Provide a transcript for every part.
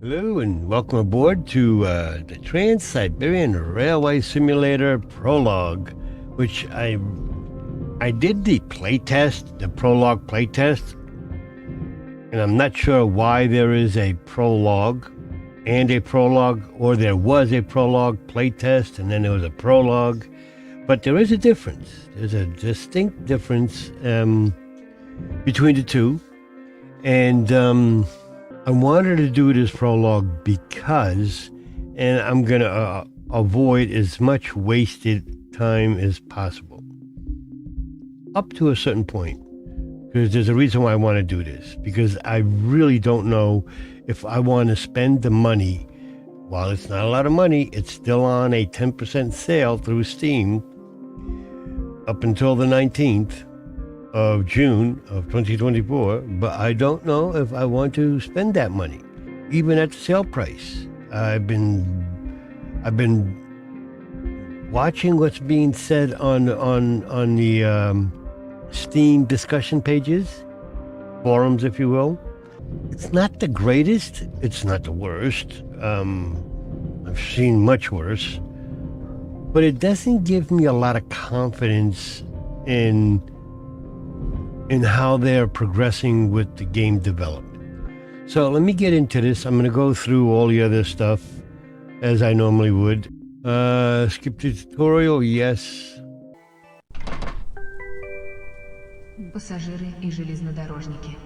Hello and welcome aboard to the Trans-Siberian Railway Simulator Prologue, which I did the playtest, the Prologue playtest, and I'm not sure why there is a Prologue and a Prologue, or there was a Prologue playtest and then there was a Prologue, but there is a difference. There's a distinct difference between the two, and I wanted to do this prologue because, and I'm going to avoid as much wasted time as possible. Up to a certain point. Because there's a reason why I want to do this. Because I really don't know if I want to spend the money. While it's not a lot of money, it's still on a 10% sale through Steam up until the 19th. Of June of 2024, but I don't know if I want to spend that money, even at the sale price. I've been watching what's being said on the Steam discussion pages, forums, if you will. It's not the greatest. It's not the worst. I've seen much worse, but it doesn't give me a lot of confidence in how they're progressing with the game development. So let me get into this. I'm going to go through all the other stuff as I normally would. Skip the tutorial, yes. Пассажиры и железнодорожники.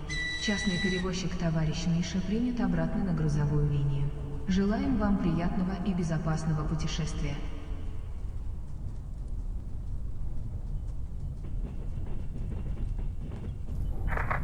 Частный перевозчик товарищ Миша принят обратно на грузовую линию. Желаем вам приятного и безопасного путешествия.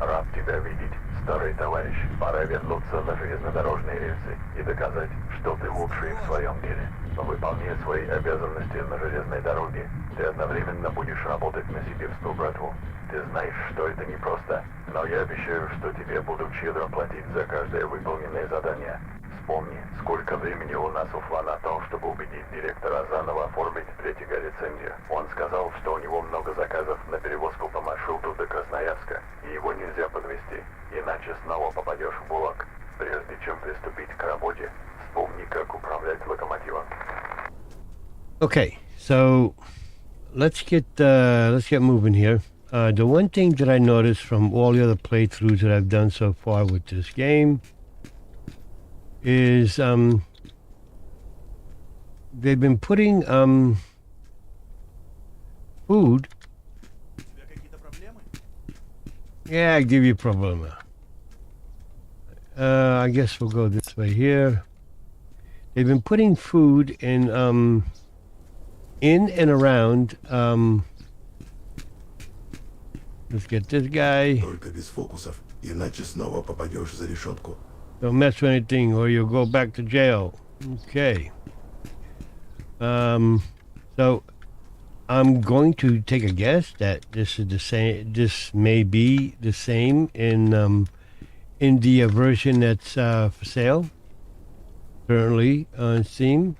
Рад тебя видеть, старый товарищ. Пора вернуться на железнодорожные рельсы и доказать, что ты лучший в своем деле. Выполняя свои обязанности на железной дороге, ты одновременно будешь работать на сибирскую братву. Ты знаешь, что это непросто, но я обещаю, что тебе будут щедро платить за каждое выполненное задание. Вспомни, сколько времени у нас ушло на то, чтобы убедить директора заново оформить третьего лицензию. Он сказал, что у него много заказов на перевозку по маршруту до Красноярска, и его нельзя подвести, иначе снова попадешь в блок. Прежде чем приступить к работе, вспомни, как управлять локомотивом. Okay, so let's get moving here. The one thing that I noticed from all the other playthroughs that I've done so far with this game is they've been putting food. Yeah, I give you problema. I guess we'll go this way here. They've been putting food in and around. Let's get this guy. Только без фокусов, иначе снова попадешь за решетку. Don't mess with anything or you'll go back to jail. Okay. So I'm going to take a guess that this is the same. This may be the same in the version that's for sale currently on Steam.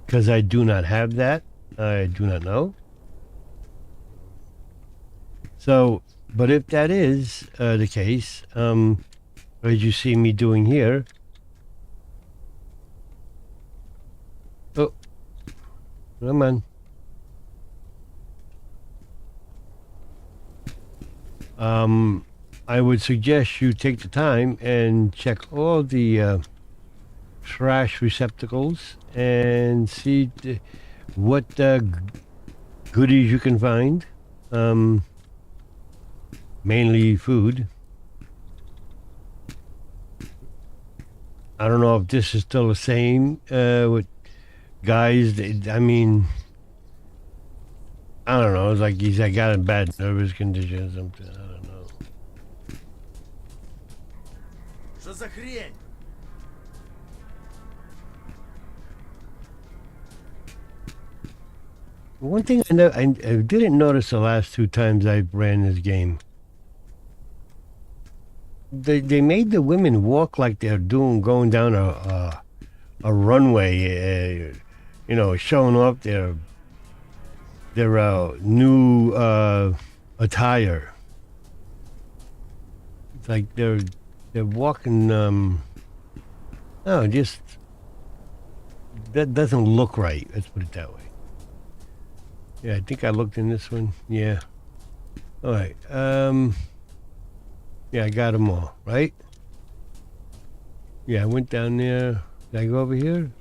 Because I do not have that. I do not know. So, but if that is the case, as you see me doing here, oh, come on. I would suggest you take the time and check all the trash receptacles and see what goodies you can find. Mainly food. I don't know if this is still the same with guys. I mean, I don't know. It's like he's got a bad nervous condition or something. I don't know. Что за хрень? One thing I didn't notice the last two times I ran this game. They made the women walk like they're going down a runway, showing off their new attire. It's like they're They're walking, oh, just, that doesn't look right. Let's put it that way. Yeah, I think I looked in this one. Yeah. All right. Yeah, I got them all, right? Yeah, I went down there. Did I go over here?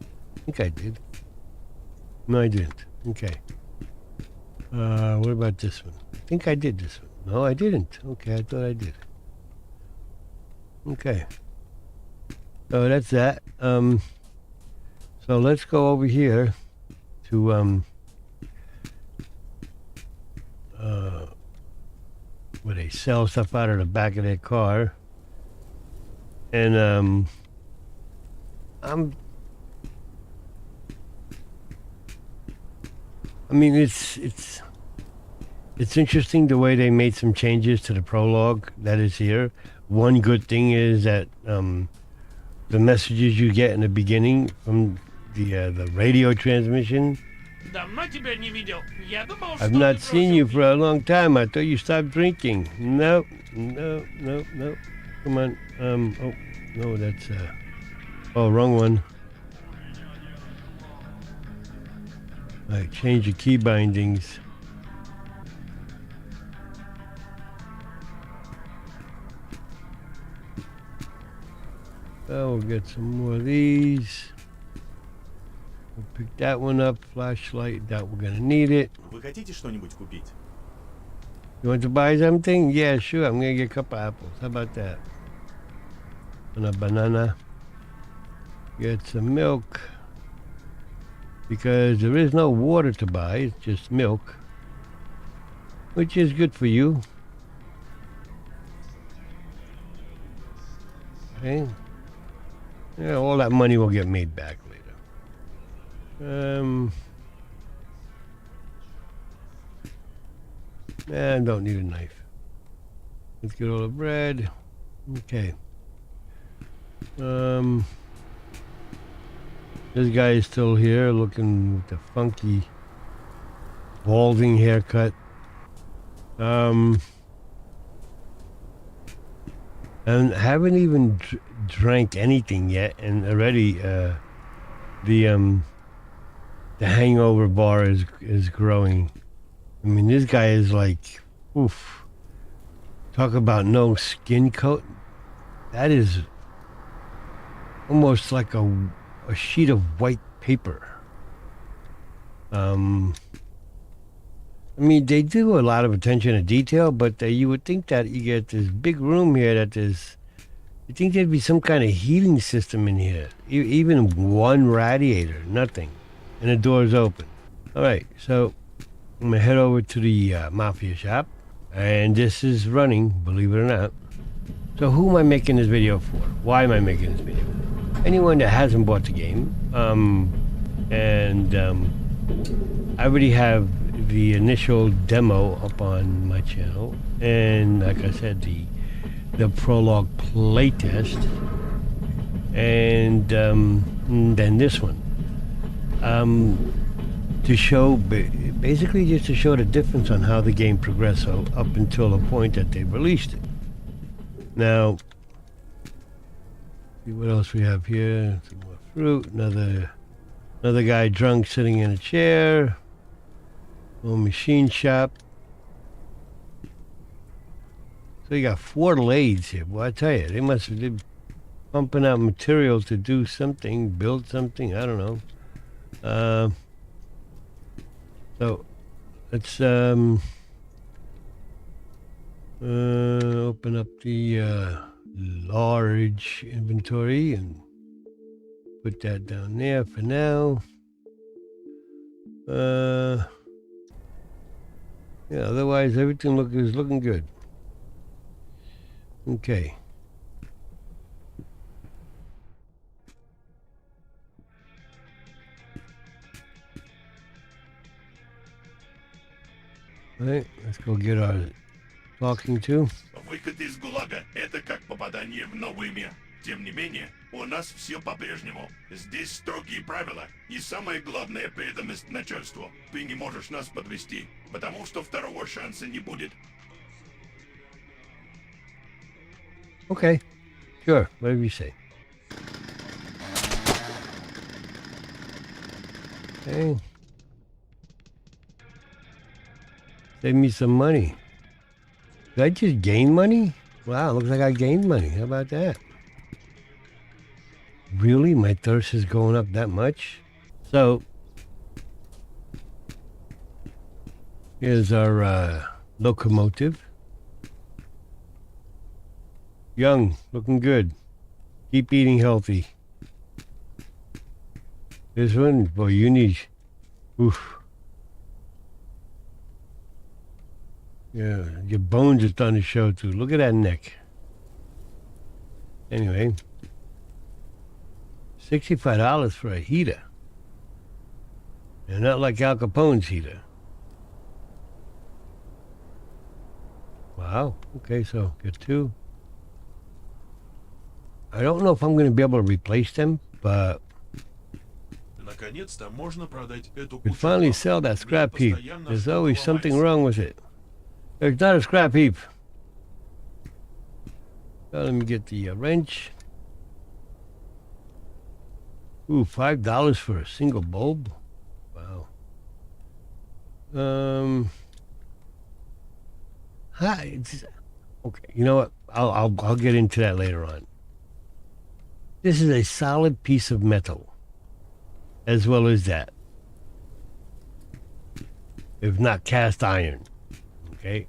I think I did. No, I didn't. Okay. What about this one? I think I did this one. No, I didn't. Okay, I thought I did. Okay. So that's that. So let's go over here to where they sell stuff out of the back of their car. And I mean, it's interesting the way they made some changes to the prologue that is here. One good thing is that the messages you get in the beginning from the radio transmission. Давно тебя не видел. Я думал, I've что not ты seen бросил you for a long time. I thought you stopped drinking. No. Come on. Oh, no, that's oh, wrong one. All right, change your key bindings. Oh, we'll get some more of these. We'll pick that one up. Flashlight. That we're gonna need it. Вы хотите что-нибудь купить? You want to buy something? Yeah, sure. I'm gonna get a couple apples. How about that? And a banana. Get some milk. Because there is no water to buy. It's just milk. Which is good for you. Okay. Yeah, all that money will get made back later. I don't need a knife. Let's get all the bread. Okay. This guy is still here looking with the funky balding haircut. And haven't even drank anything yet, and already the hangover bar is growing. I mean, this guy is like, oof. Talk about no skin coat. That is almost like a sheet of white paper. I mean, they do a lot of attention to detail, but you would think that you get this big room here that is, you think there'd be some kind of heating system in here. Even one radiator, nothing. And the door's open. All right, so I'm gonna head over to the Mafia shop. And this is running, believe it or not. So who am I making this video for? Why am I making this video? Anyone that hasn't bought the game. I already have the initial demo up on my channel. And like I said, the Prologue playtest. And then this one. To show, basically just to show the difference on how the game progressed up until the point that they released it. Now, see what else we have here. Some more fruit, another guy drunk sitting in a chair. Little machine shop. So you got 4 lathes here. Well, I tell you, they must have been pumping out material to do something, build something, I don't know. So let's open up the large inventory and put that down there for now. Yeah, otherwise everything is looking good. Okay. All right, let's go get our talking to. Выход из ГУЛАГа — это как попадание в новый мир. Тем не менее, у нас все по-прежнему. Здесь строгие правила. И самое главное — преданность начальству. Ты не можешь нас подвести, потому что второго шанса не будет. Okay. Sure. Whatever you say. Okay. Save me some money. Did I just gain money? Wow, looks like I gained money. How about that? Really? My thirst is going up that much? So, here's our locomotive. Young, looking good. Keep eating healthy. This one, boy, you need... Oof. Yeah, your bones are starting to show too. Look at that neck. Anyway, $65 for a heater. And not like Al Capone's heater. Wow. Okay, so get two. I don't know if I'm going to be able to replace them, but Наконец-то можно продать эту we кучу finally хлама. sell that Меня scrap heap. постоянно There's что-то always something ломается. wrong with it. There's not a scrap heap. So let me get the wrench. Ooh, $5 for a single bulb. Wow. Hi. Okay. You know what? I'll get into that later on. This is a solid piece of metal, as well as that, if not cast iron. Okay.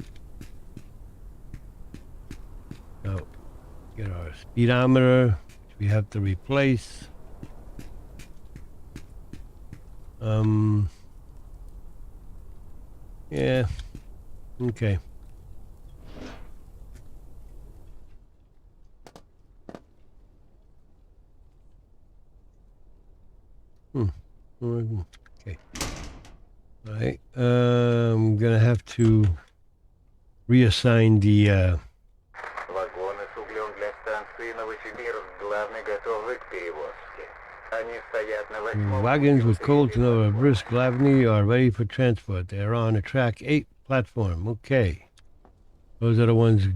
So, get our speedometer, which we have to replace. Yeah. Okay. Okay. All right. I'm gonna have to reassign the Вагоны с углем для станции Новосибирск главный готовы к перевозке. Они стоят на 8-м wagons пути with coal to впереди Novosibirsk Glavny are ready for transport. They are on a track 8 platform. Okay. Those are the ones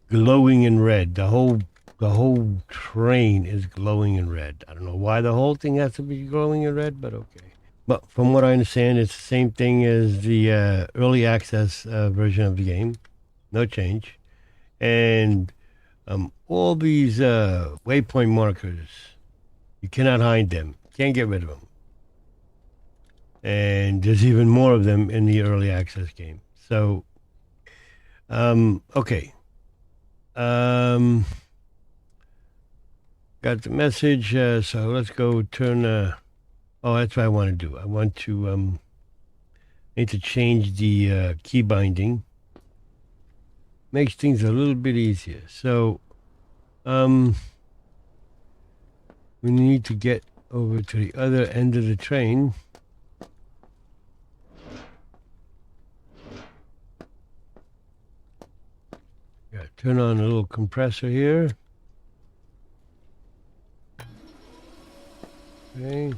glowing in red. The whole train is glowing in red. I don't know why the whole thing has to be glowing in red, but okay. But from what I understand, it's the same thing as the early access version of the game. No change. And all these waypoint markers, you cannot hide them. Can't get rid of them. And there's even more of them in the early access game. So, okay. Got the message. So let's go turn. Oh, that's what I want to do. I want to need to change the key binding. Makes things a little bit easier. So, we need to get over to the other end of the train. Yeah, turn on a little compressor here. Okay.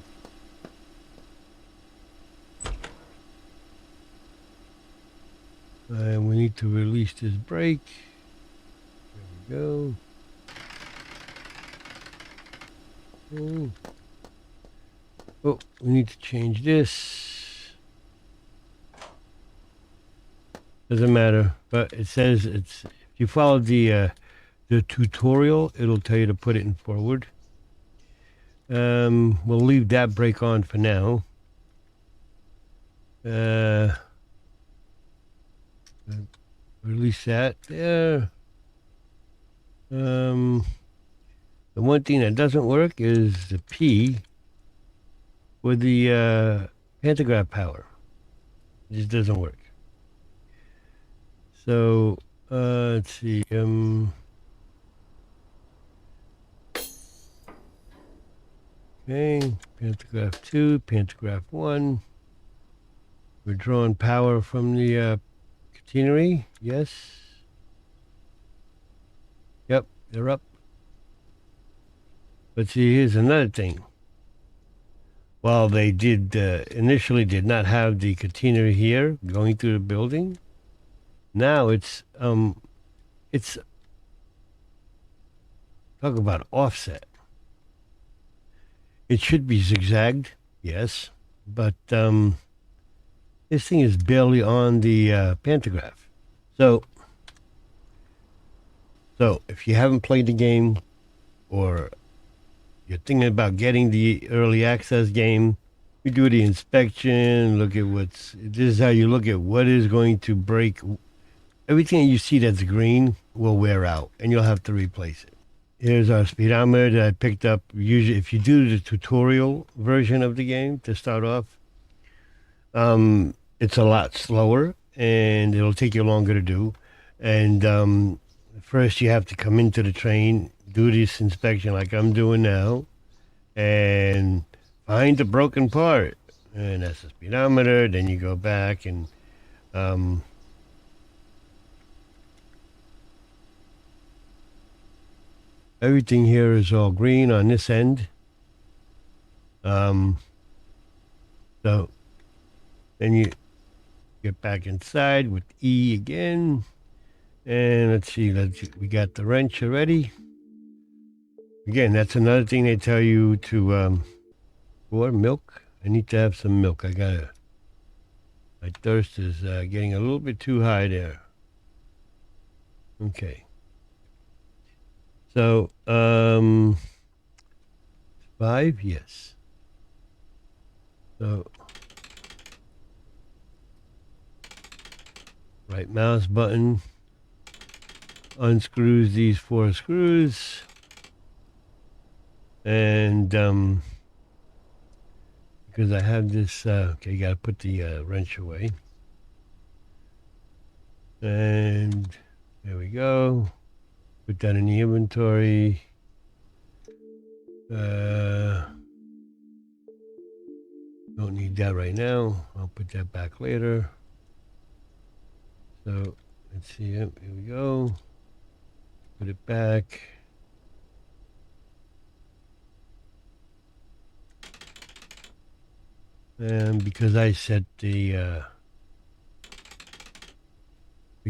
And we need to release this brake. There we go. Okay. Oh, we need to change this. Doesn't matter, but it says it's. If you follow the tutorial, it'll tell you to put it in forward. We'll leave that brake on for now. Release that there. The one thing that doesn't work is the P with the pantograph power. It just doesn't work. So let's see. Okay, pantograph 2, pantograph 1. We're drawing power from the catenary. Yes. Yep, they're up. But see, here's another thing. While they did initially did not have the catenary here going through the building, now it's Talk about offset. It should be zigzagged, yes, but this thing is barely on the pantograph. So if you haven't played the game, or you're thinking about getting the early access game, you do the inspection, look at this is how you look at what is going to break. Everything that you see that's green will wear out, and you'll have to replace it. Here's our speedometer that I picked up. Usually, if you do the tutorial version of the game to start off, it's a lot slower, and it'll take you longer to do. And first, you have to come into the train, do this inspection like I'm doing now, and find the broken part. And that's the speedometer. Then you go back and everything here is all green on this end. So then you get back inside with E again. And let's see, we got the wrench already. Again, that's another thing they tell you to, for milk. I need to have some milk. My thirst is getting a little bit too high there. Okay. So, 5, yes. So, right mouse button unscrews these 4 screws, and because I have this, okay, you gotta put the wrench away, and there we go. Put that in the inventory. Don't need that right now. I'll put that back later. So let's see. Here we go. Put it back. And because I set the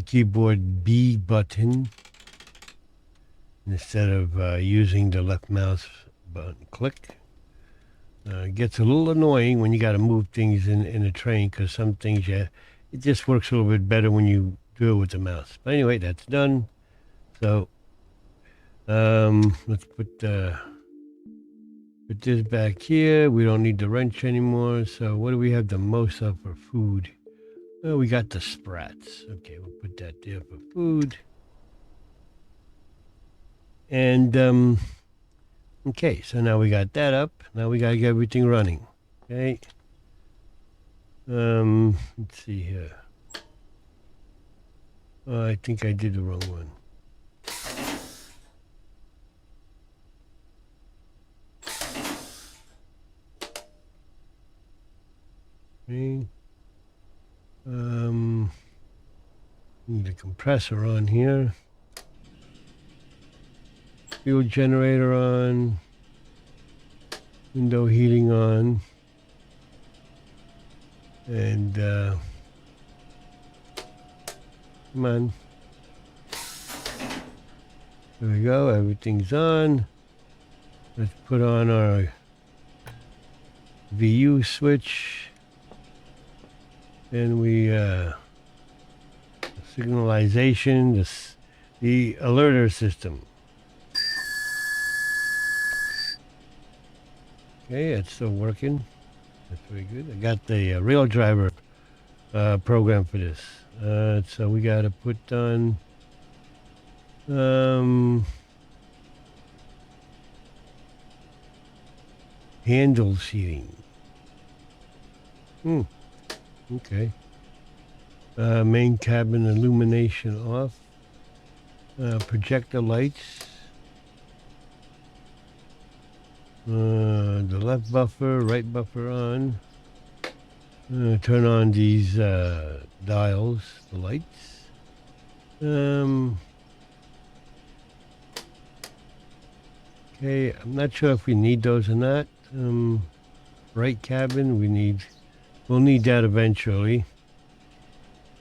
keyboard B button instead of using the left mouse button click, it gets a little annoying when you got to move things in a train, because some things, it just works a little bit better when you do it with the mouse. But anyway, that's done. So let's put this back here. We don't need the wrench anymore. So what do we have the most of for food? Oh, we got the sprats. Okay, we'll put that there for food. And okay, so now we got that up. Now we gotta get everything running. Okay. Let's see here. Oh, I think I did the wrong one. Okay. Need a compressor on here. Fuel generator on. Window heating on. And come on. There we go, everything's on. Let's put on our VU switch. And we signalization, the alerter system. Okay, it's still working. That's very good. I got the rail driver program for this. So we got to put on handle seating. Okay. Main cabin illumination off. Projector lights. The left buffer, right buffer on. Turn on these dials, the lights. Okay, I'm not sure if we need those or not. Right cabin, we'll need that eventually.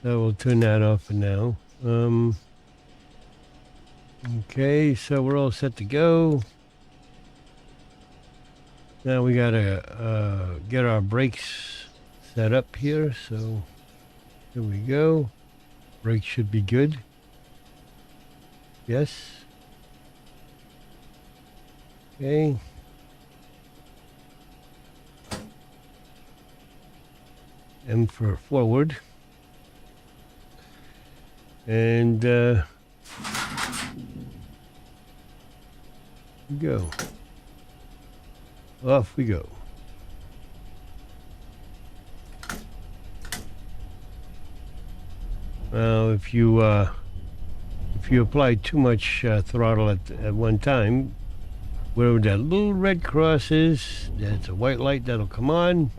So we'll turn that off for now. Okay, so we're all set to go. Now we gotta get our brakes set up here. So here we go. Brakes should be good. Yes. Okay. M for forward. And go. Off we go. Now, if you apply too much throttle at one time, wherever that little red cross is, that's a white light that'll come on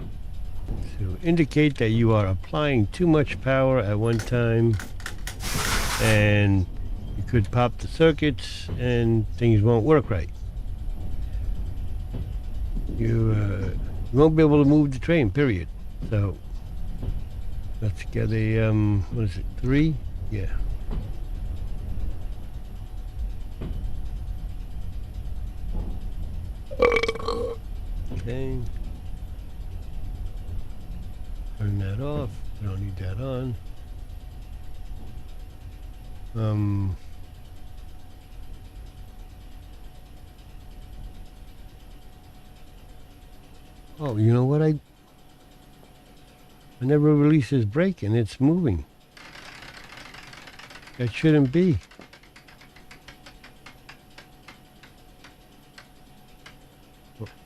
to indicate that you are applying too much power at one time, and you could pop the circuits and things won't work right. You won't be able to move the train, period. So let's get a what is it, 3? Yeah. Okay. Turn that off. We don't need that on. Oh, you know what? I never released this brake and it's moving. That shouldn't be.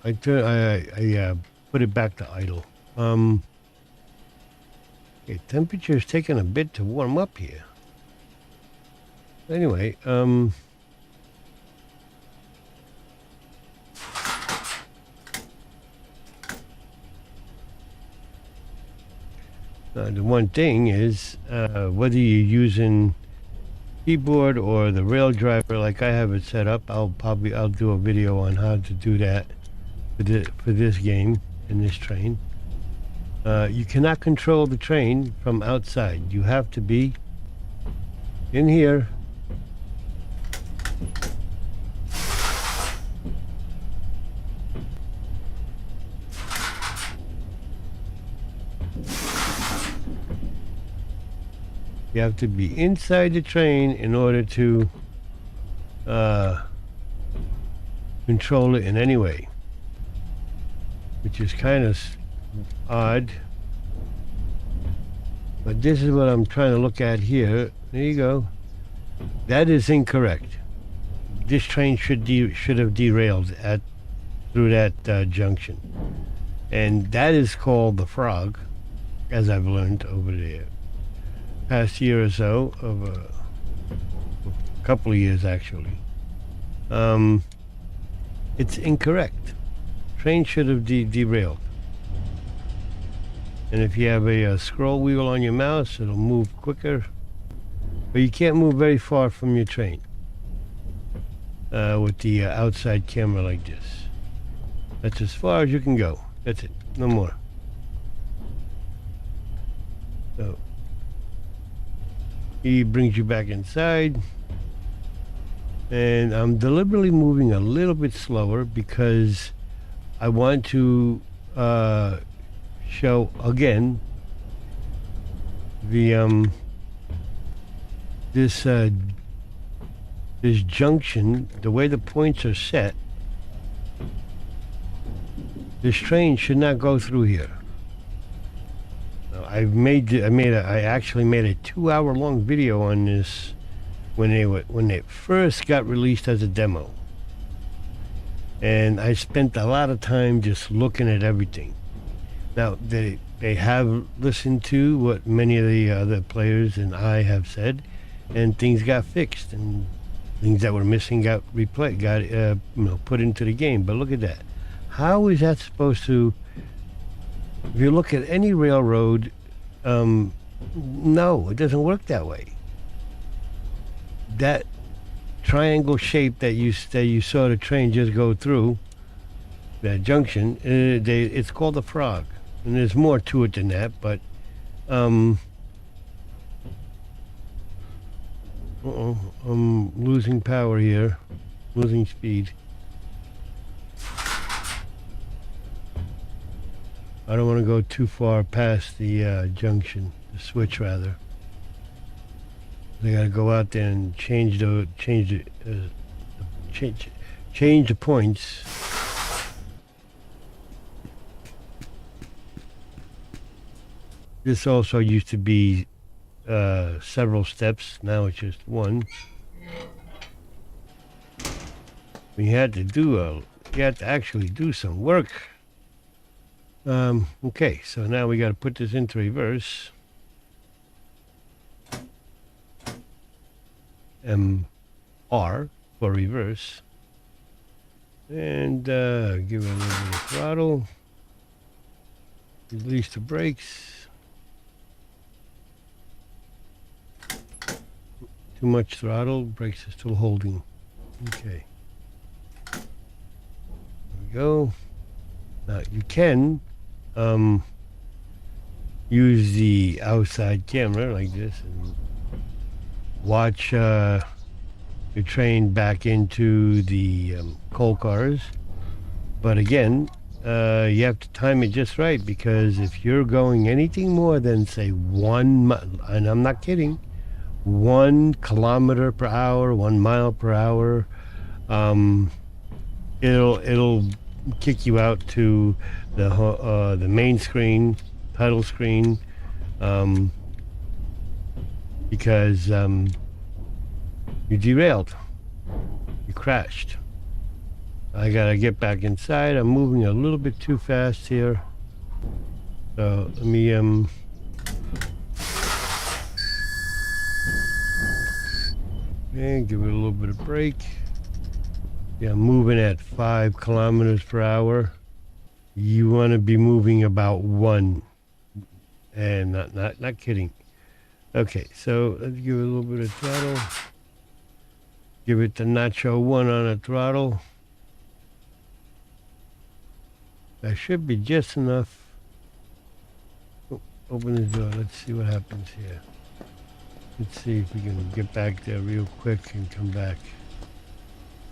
I put it back to idle. Okay, temperature's taking a bit to warm up here. Anyway, the one thing is, whether you're using keyboard or the rail driver like I have it set up, I'll do a video on how to do that for this game in this train. You cannot control the train from outside. You have to be in here. You have to be inside the train in order to control it in any way, which is kind of odd. But this is what I'm trying to look at here. There you go. That is incorrect. This train should have derailed through that junction, and that is called the frog, as I've learned over the past year or so, of a couple of years actually. It's incorrect. Train should have derailed. And if you have a scroll wheel on your mouse, it'll move quicker. But you can't move very far from your train with the outside camera like this. That's as far as you can go. That's it. No more. So he brings you back inside. And I'm deliberately moving a little bit slower because I want to show again the this junction, the way the points are set. This train should not go through here. I actually made a 2-hour-long video on this when they first got released as a demo, and I spent a lot of time just looking at everything. Now they have listened to what many of the other players and I have said, and things got fixed, and things that were missing got put into the game. But look at that. How is that supposed to? If you look at any railroad, no, it doesn't work that way. That triangle shape that you saw the train just go through, that junction, it's called a frog, and there's more to it than that. But Uh-oh, I'm losing power here. Losing speed. I don't want to go too far past the junction, the switch rather. They gotta go out there and change the points. This also used to be several steps. Now it's just one. We had to actually do some work. Okay, so now we got to put this into reverse. R for reverse. And give it a little bit of throttle. Release the brakes. Too much throttle, brakes are still holding. Okay. There we go. Now you can use the outside camera like this and watch your train back into the coal cars. But again, you have to time it just right, because if you're going anything more than say and I'm not kidding, 1 kilometer per hour, 1 mile per hour, it'll kick you out to the main screen, title screen, because you derailed, you crashed. I gotta get back inside. I'm moving a little bit too fast here, so let me and give it a little bit of brake. Yeah, I'm moving at 5 kilometers per hour. You want to be moving about 1, and not kidding. Okay, so let's give it a little bit of throttle. Give it the Nacho 1 on the throttle. That should be just enough. Oh, open the door. Let's see what happens here. Let's see if we can get back there real quick and come back.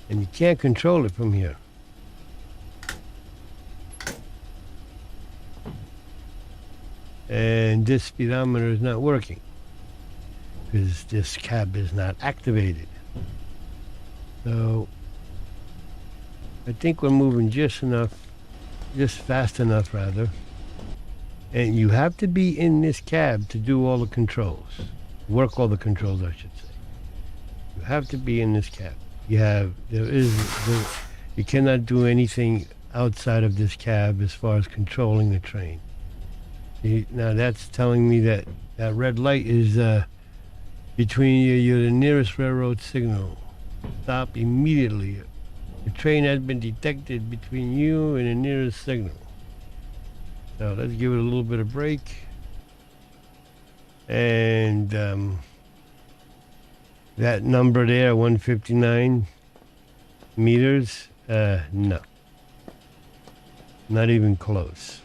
And you can't control it from here. And this speedometer is not working because this cab is not activated. So I think we're moving just fast enough rather. And you have to be in this cab to do all the controls. Work all the controls, I should say. You have to be in this cab. You cannot do anything outside of this cab as far as controlling the train. Now that's telling me that red light is between you. You're the nearest railroad signal. Stop immediately. The train has been detected between you and the nearest signal. So let's give it a little bit of brake. And that number there, 159 meters, no. Not even close.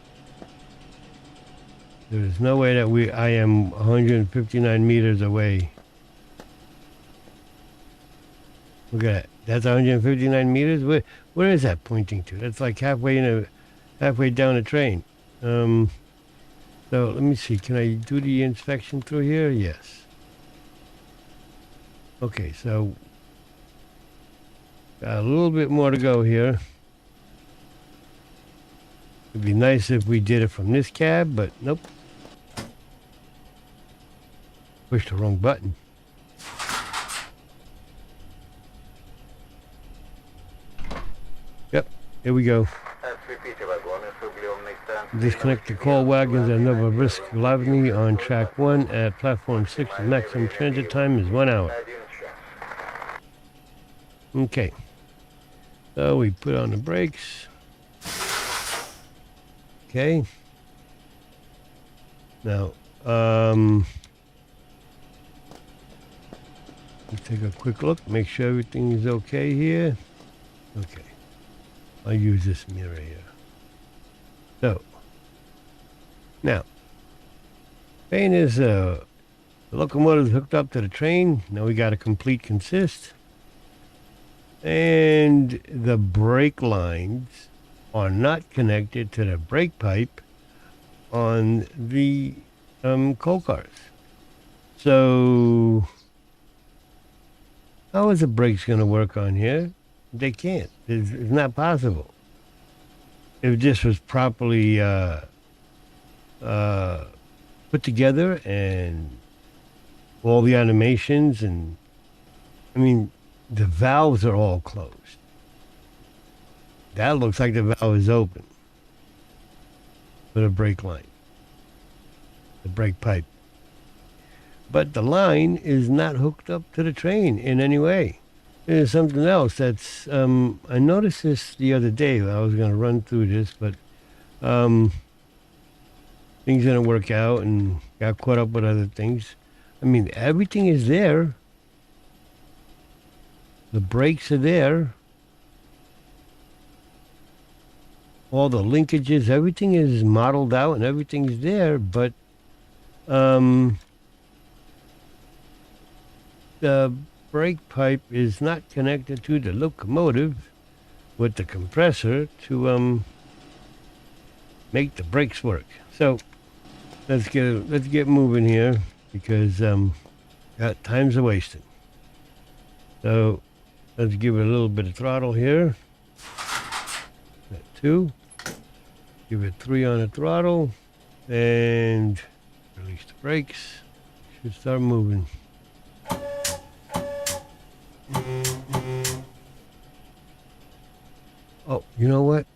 There's no way that I am 159 meters away. Look at that. That's 159 meters? Where is that pointing to? That's like halfway down the train. So let me see. Can I do the inspection through here? Yes. Okay, so got a little bit more to go here. It'd be nice if we did it from this cab, but nope. Pushed the wrong button. Yep, here we go. Disconnect the coal wagons at Novorossiysk Lavny on track 1 at platform 6. The maximum transit time is 1 hour. Okay. So we put on the brakes. Okay. Now, let's take a quick look, make sure everything is okay here. Okay. I'll use this mirror here. So, now, train is The locomotive's hooked up to the train. Now we got a complete consist. And the brake lines are not connected to the brake pipe on the coal cars. So how is the brakes going to work on here? They can't. It's not possible. If this was properly put together and all the animations and, I mean, the valves are all closed. That looks like the valve is open for the brake line, the brake pipe. But the line is not hooked up to the train in any way. There's something else that's, I noticed this the other day. I was going to run through this, but things didn't work out and got caught up with other things. I mean, everything is there. The brakes are there. All the linkages, everything is modeled out and everything's there, but the brake pipe is not connected to the locomotive with the compressor to make the brakes work. So let's get moving here because time's a wasting. So let's give it a little bit of throttle here. That 2. Give it 3 on the throttle and release the brakes. Should start moving. Oh, you know what?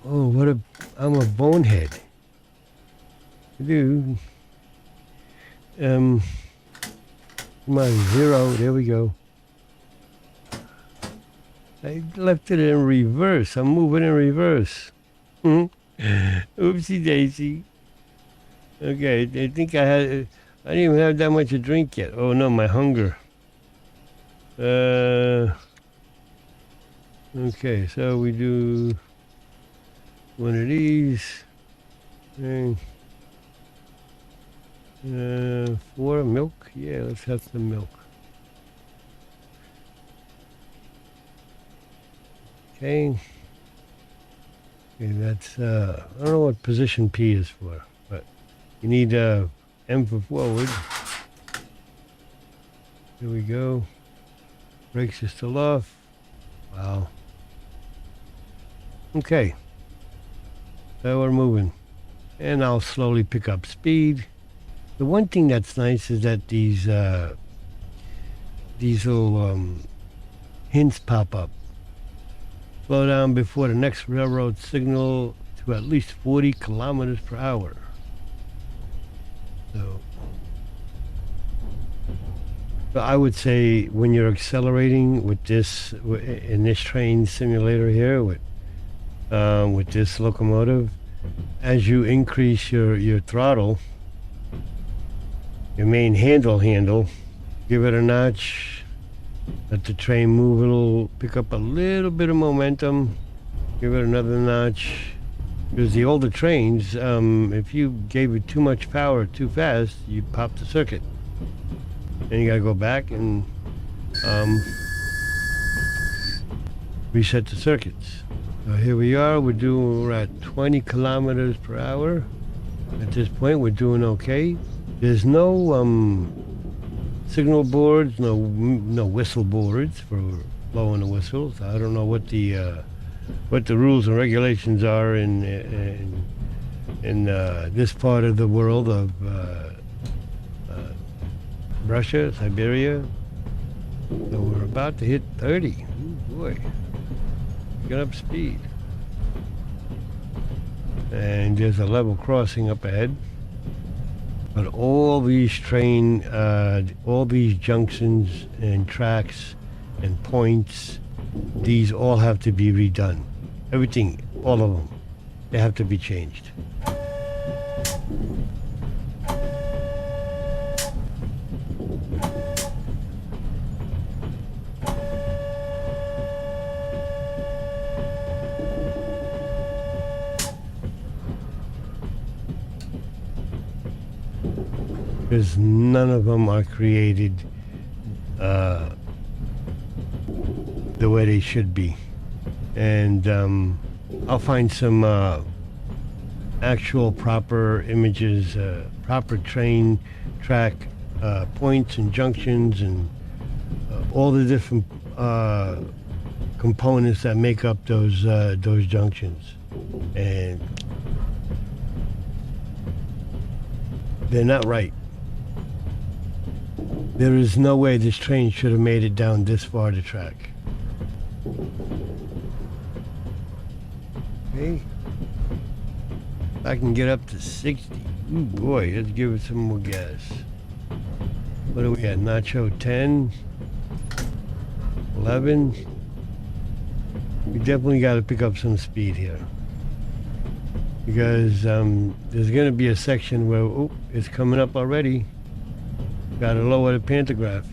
Oh, I'm a bonehead. Dude. Come on, 0. There we go. I left it in reverse. I'm moving in reverse. Oopsie daisy. Okay, I think I didn't even have that much to drink yet. Oh no, my hunger. Okay, so we do one of these. And, 4 milk. Yeah, let's have some milk. Okay. Okay, that's I don't know what position P is for, but you need M for forward. Here we go. Brakes are still off. Wow. Okay. So we're moving. And I'll slowly pick up speed. The one thing that's nice is that these little hints pop up. Slow down before the next railroad signal to at least 40 kilometers per hour. So I would say when you're accelerating with this, in this train simulator here, with this locomotive, as you increase your throttle, your main handle, give it a notch. Let the train move a little, pick up a little bit of momentum, give it another notch. Because the older trains, if you gave it too much power too fast, you pop the circuit. And you gotta go back and reset the circuits. So here we are, we're at 20 kilometers per hour. At this point, we're doing okay. There's no signal boards, no whistle boards for blowing the whistles. I don't know what the rules and regulations are in this part of the world of Russia, Siberia. So we're about to hit 30. Ooh, boy, get up speed. And there's a level crossing up ahead. But all these all these junctions and tracks and points, these all have to be redone. Everything, all of them, they have to be changed. because none of them are created the way they should be. And I'll find some actual proper images, proper train track points and junctions and all the different components that make up those junctions. And they're not right. There is no way this train should have made it down this far the track. Okay. I can get up to 60. Ooh boy, let's give it some more gas. What do we got? Nacho 10, 11. We definitely got to pick up some speed here. Because there's going to be a section where, oh, it's coming up already. Got to lower the pantograph.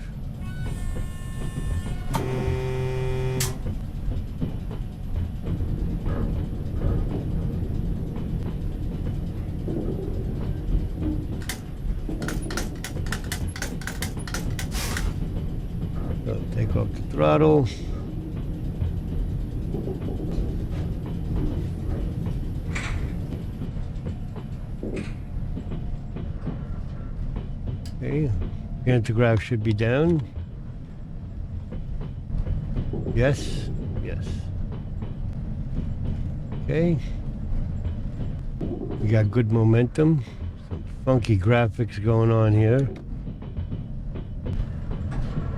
So take off the throttle. Okay, pantograph should be down. Yes, yes. Okay. We got good momentum. Some funky graphics going on here.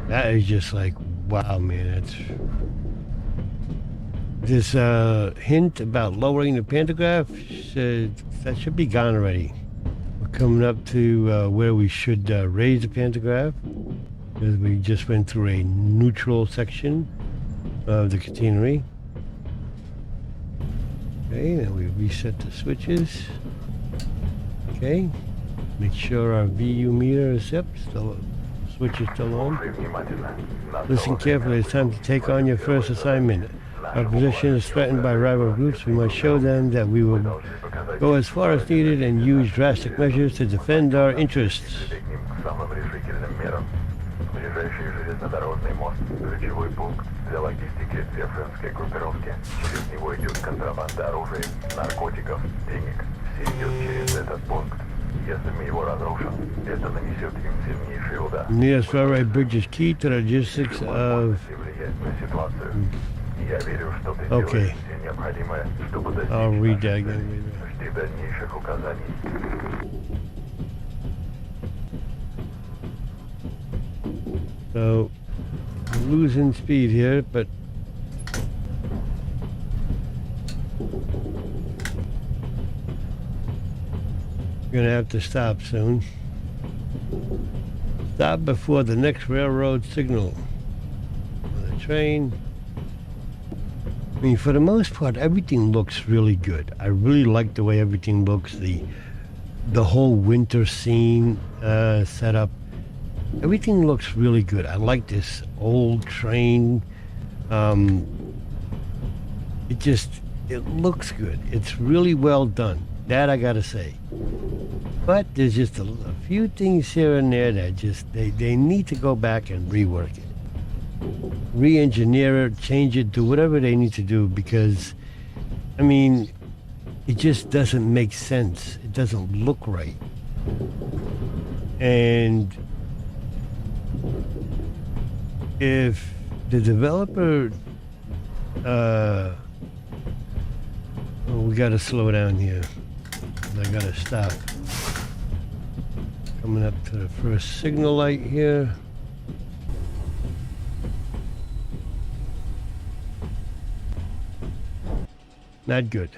That is just like, wow, man. That's this hint about lowering the pantograph. That should be gone already. Coming up to where we should raise the pantograph, because we just went through a neutral section of the catenary. Okay, then we reset the switches. Okay, make sure our VU meter is up, still, switch is still on. Listen carefully, it's time to take on your first assignment. Our position is threatened by rival groups. We must show them that we will go as far as needed and use drastic measures to defend our interests. Nearest railway bridge is key to the logistics of... Okay. I'll read that again. So, losing speed here, but we're gonna have to stop soon. Stop before the next railroad signal. The train. I mean, for the most part, everything looks really good. I really like the way everything looks. The whole winter scene setup. Everything looks really good. I like this old train. It looks good. It's really well done. That I gotta say. But there's just a few things here and there that just, they need to go back and rework it. Re-engineer it, change it, do whatever they need to do, because, I mean, it just doesn't make sense. It doesn't look right. And if the developer, we gotta slow down here. I gotta stop. Coming up to the first signal light here. Not good.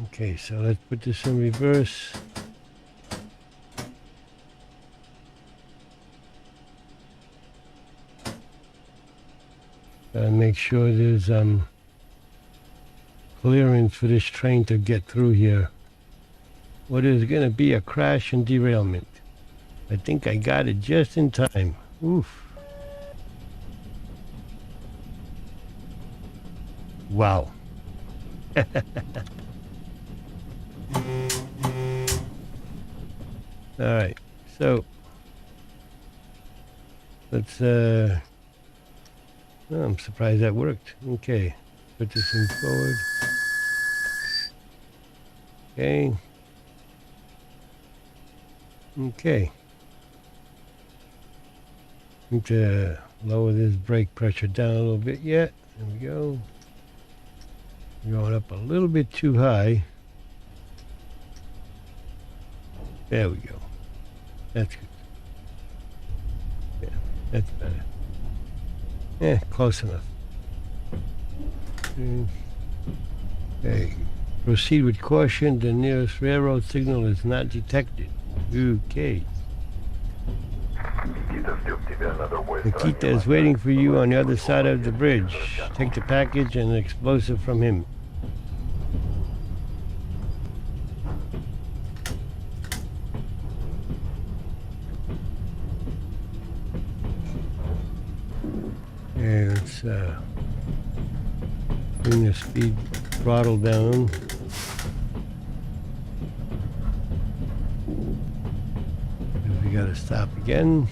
Okay, so let's put this in reverse. Gotta make sure there's clearance for this train to get through here. What is gonna be a crash and derailment. I think I got it just in time. Oof. Wow. All right, so let's. Oh, I'm surprised that worked. Okay, put this in forward. Okay. Okay. Need to lower this brake pressure down a little bit yet. There we go. Going up a little bit too high. There we go. That's good. Yeah, that's better. Yeah, close enough. Okay. Proceed with caution. The nearest railroad signal is not detected. Okay. Никита ждет тебя на другой Nikita стороне is waiting for you on the other side of the bridge. Take the package and an explosive from him. Okay, let's bring the speed throttle down. We gotta stop again.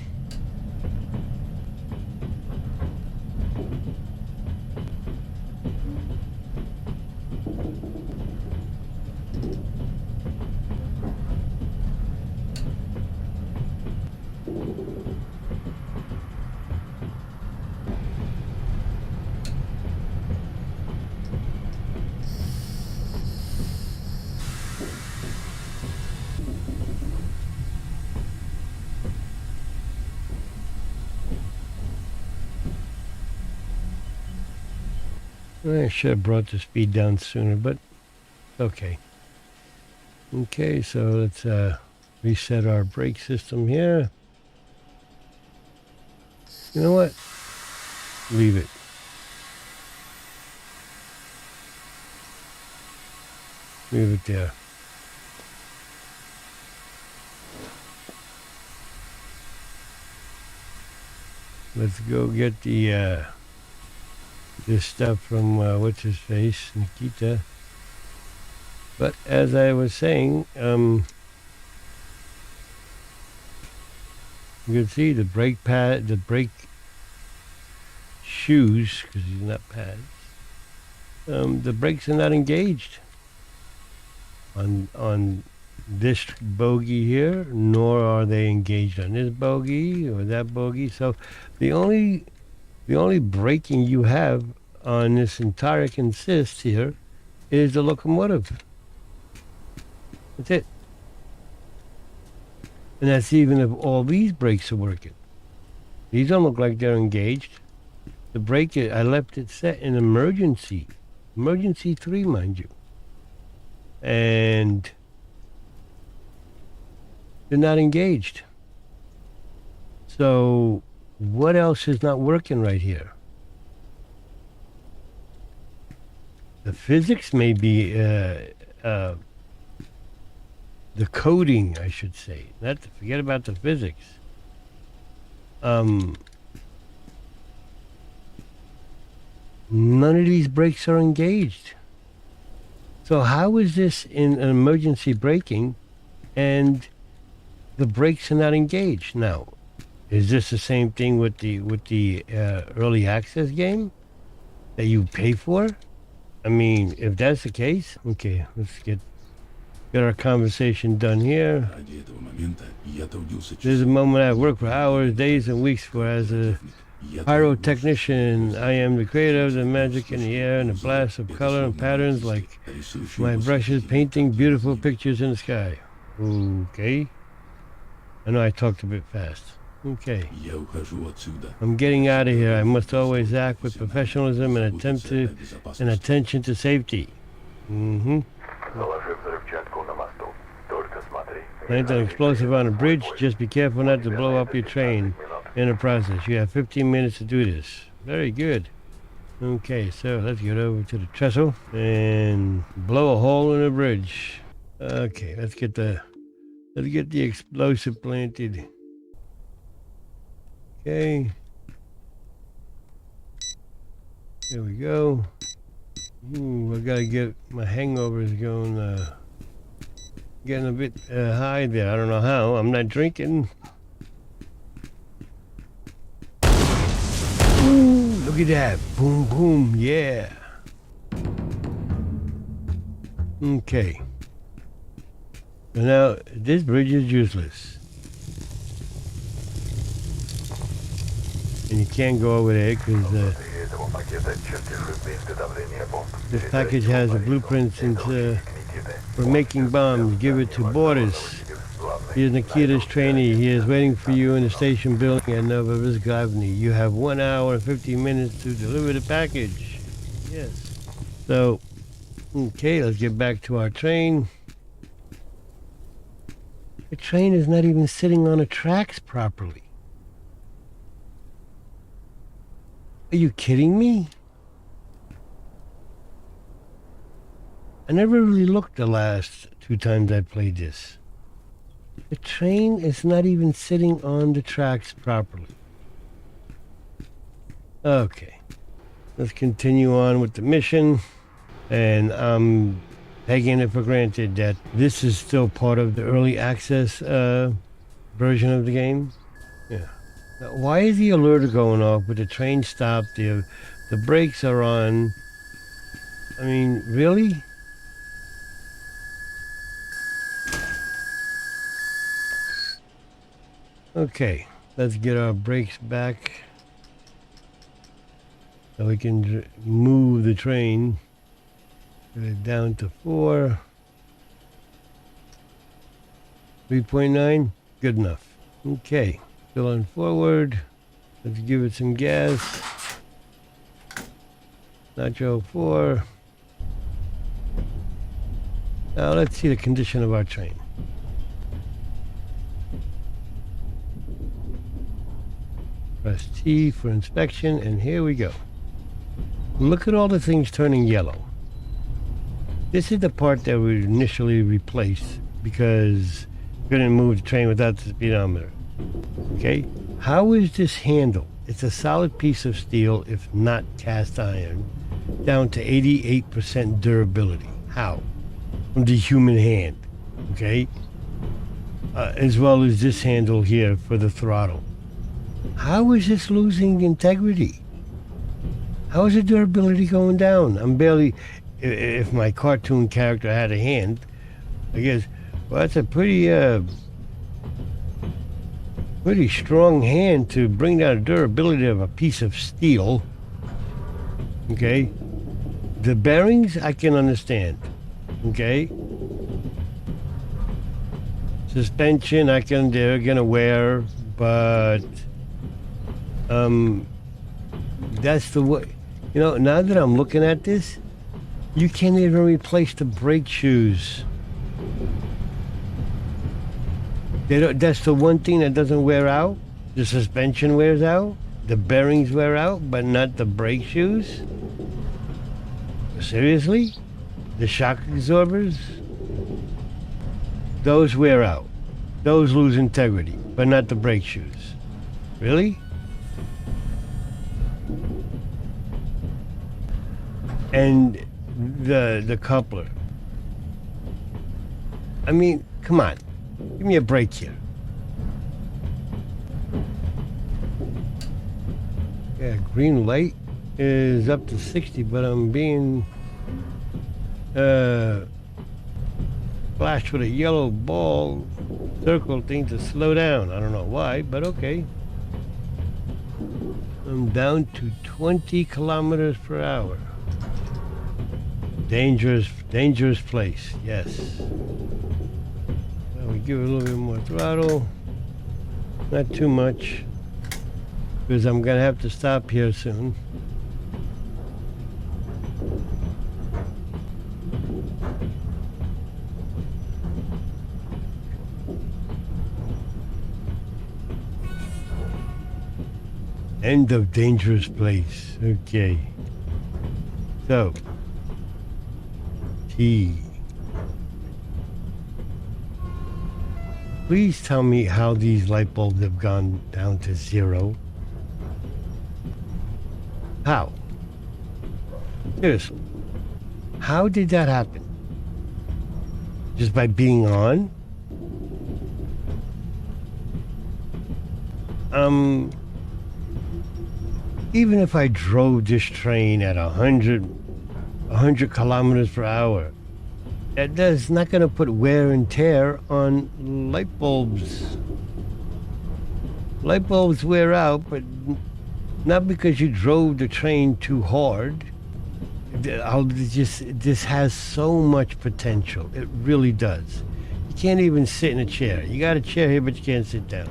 I should have brought the speed down sooner, but okay. Okay, so let's reset our brake system here. You know what? Leave it. Leave it there. Let's go get the this stuff from what's his face, Nikita. But as I was saying, you can see the brake pad, the brake shoes, because these are not pads. The brakes are not engaged on this bogie here, nor are they engaged on this bogie or that bogie. So the only braking you have on this entire consist here is the locomotive. That's it. And that's even if all these brakes are working. These don't look like they're engaged. The brake, I left it set in emergency. Emergency 3, mind you. And they're not engaged. So what else is not working right here? The physics may be the coding, I should say. Not to forget about the physics. None of these brakes are engaged. So how is this in an emergency braking and the brakes are not engaged? Now, is this the same thing with the early access game that you pay for? I mean, if that's the case, okay, let's get our conversation done here. This is a moment I've worked for hours, days, and weeks for. As a pyrotechnician, I am the creator of the magic in the air and the blast of color and patterns like my brushes painting beautiful pictures in the sky. Okay. I know I talked a bit fast. Okay. I'm getting out of here. I must always act with professionalism and attention to safety. Заложи взрывчатку на мосту. Только смотри. Plant an explosive on a bridge. Just be careful not to blow up your train in the process. You have 15 minutes to do this. Very good. Okay, so let's get over to the trestle and blow a hole in the bridge. Okay, let's get the explosive planted. Okay. There we go. Ooh, I gotta get my hangovers going. Getting a bit high there. I don't know how. I'm not drinking. Ooh, look at that. Boom, boom. Yeah. Okay. So now, this bridge is useless. And you can't go over there because Этого пакета чертежи для изготовления бомб. this package has the blueprints for making bombs. Give it to Boris. He is Nikita's trainee. He is waiting for you in the station building at Novovizgovny. You have 1 hour and 50 minutes to deliver the package. Yes. So, okay, let's get back to our train. The train is not even sitting on the tracks properly. Are you kidding me? I never really looked the last 2 times I played this. The train is not even sitting on the tracks properly. Okay. Let's continue on with the mission. And I'm taking it for granted that this is still part of the early access version of the game. Yeah. Now, why is the alert going off with the train stopped? The brakes are on. I mean, really? Okay, let's get our brakes back so we can move the train. Get it down to 4. 3.9, good enough. Okay, still on forward. Let's give it some gas. Nacho 4. Now let's see the condition of our train. Press T for inspection, and here we go. Look at all the things turning yellow. This is the part that we initially replaced because we couldn't move the train without the speedometer. Okay, how is this handled? It's a solid piece of steel, if not cast iron, down to 88% durability. How? From the human hand, okay? As well as this handle here for the throttle. How is this losing integrity? How is the durability going down? I'm barely, if my cartoon character had a hand, I guess, well, that's a pretty strong hand to bring down the durability of a piece of steel. Okay? The bearings, I can understand. Okay? Suspension, they're gonna wear, but that's the way. You know, now that I'm looking at this, you can't even replace the brake shoes. That's the one thing that doesn't wear out. The suspension wears out, the bearings wear out, but not the brake shoes. Seriously? The shock absorbers? Those wear out. Those lose integrity, but not the brake shoes. Really? And the coupler. I mean, come on. Give me a break here. Yeah, green light is up to 60, but I'm being flashed with a yellow ball circle thing to slow down. I don't know why, but okay. I'm down to 20 kilometers per hour. Dangerous place, yes. Now we give it a little bit more throttle. Not too much, because I'm gonna have to stop here soon. End of dangerous place. Okay. So, T. Please tell me how these light bulbs have gone down to 0. How? Seriously. How did that happen? just by being on. Even if I drove this train at 100 kilometers per hour, that's not going to put wear and tear on light bulbs. Light bulbs wear out, but not because you drove the train too hard. This has so much potential. It really does. You can't even sit in a chair. You got a chair here, but you can't sit down.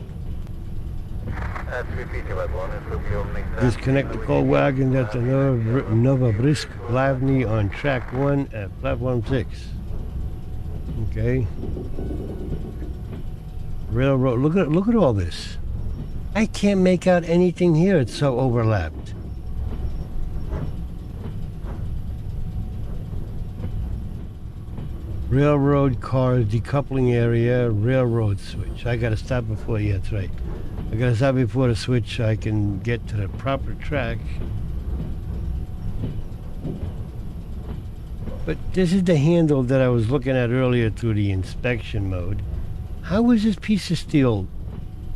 Disconnect the coal wagons at the Novobrizhsk Glavny on track 1 at platform 6. Okay. Railroad. Look at all this. I can't make out anything here. It's so overlapped. Railroad cars, decoupling area, railroad switch. I gotta stop before, yeah, that's right. I gotta stop before the switch so I can get to the proper track. But this is the handle that I was looking at earlier through the inspection mode. How is this piece of steel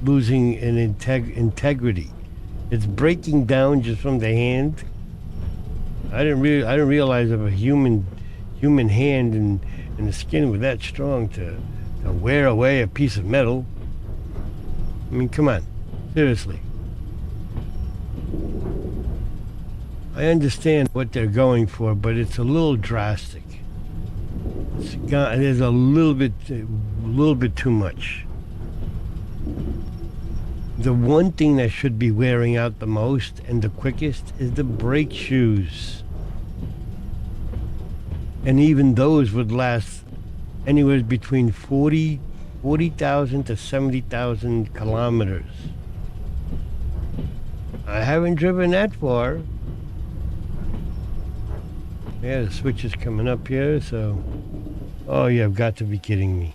losing an integrity? It's breaking down just from the hand. I didn't realize of a human hand and the skin was that strong to wear away a piece of metal. I mean, come on, seriously. I understand what they're going for, but it's a little drastic. There's a little bit too much. The one thing that should be wearing out the most and the quickest is the brake shoes. And even those would last anywhere between 40,000 to 70,000 kilometers. I haven't driven that far. Yeah, the switch is coming up here, so... Oh, you've got to be kidding me.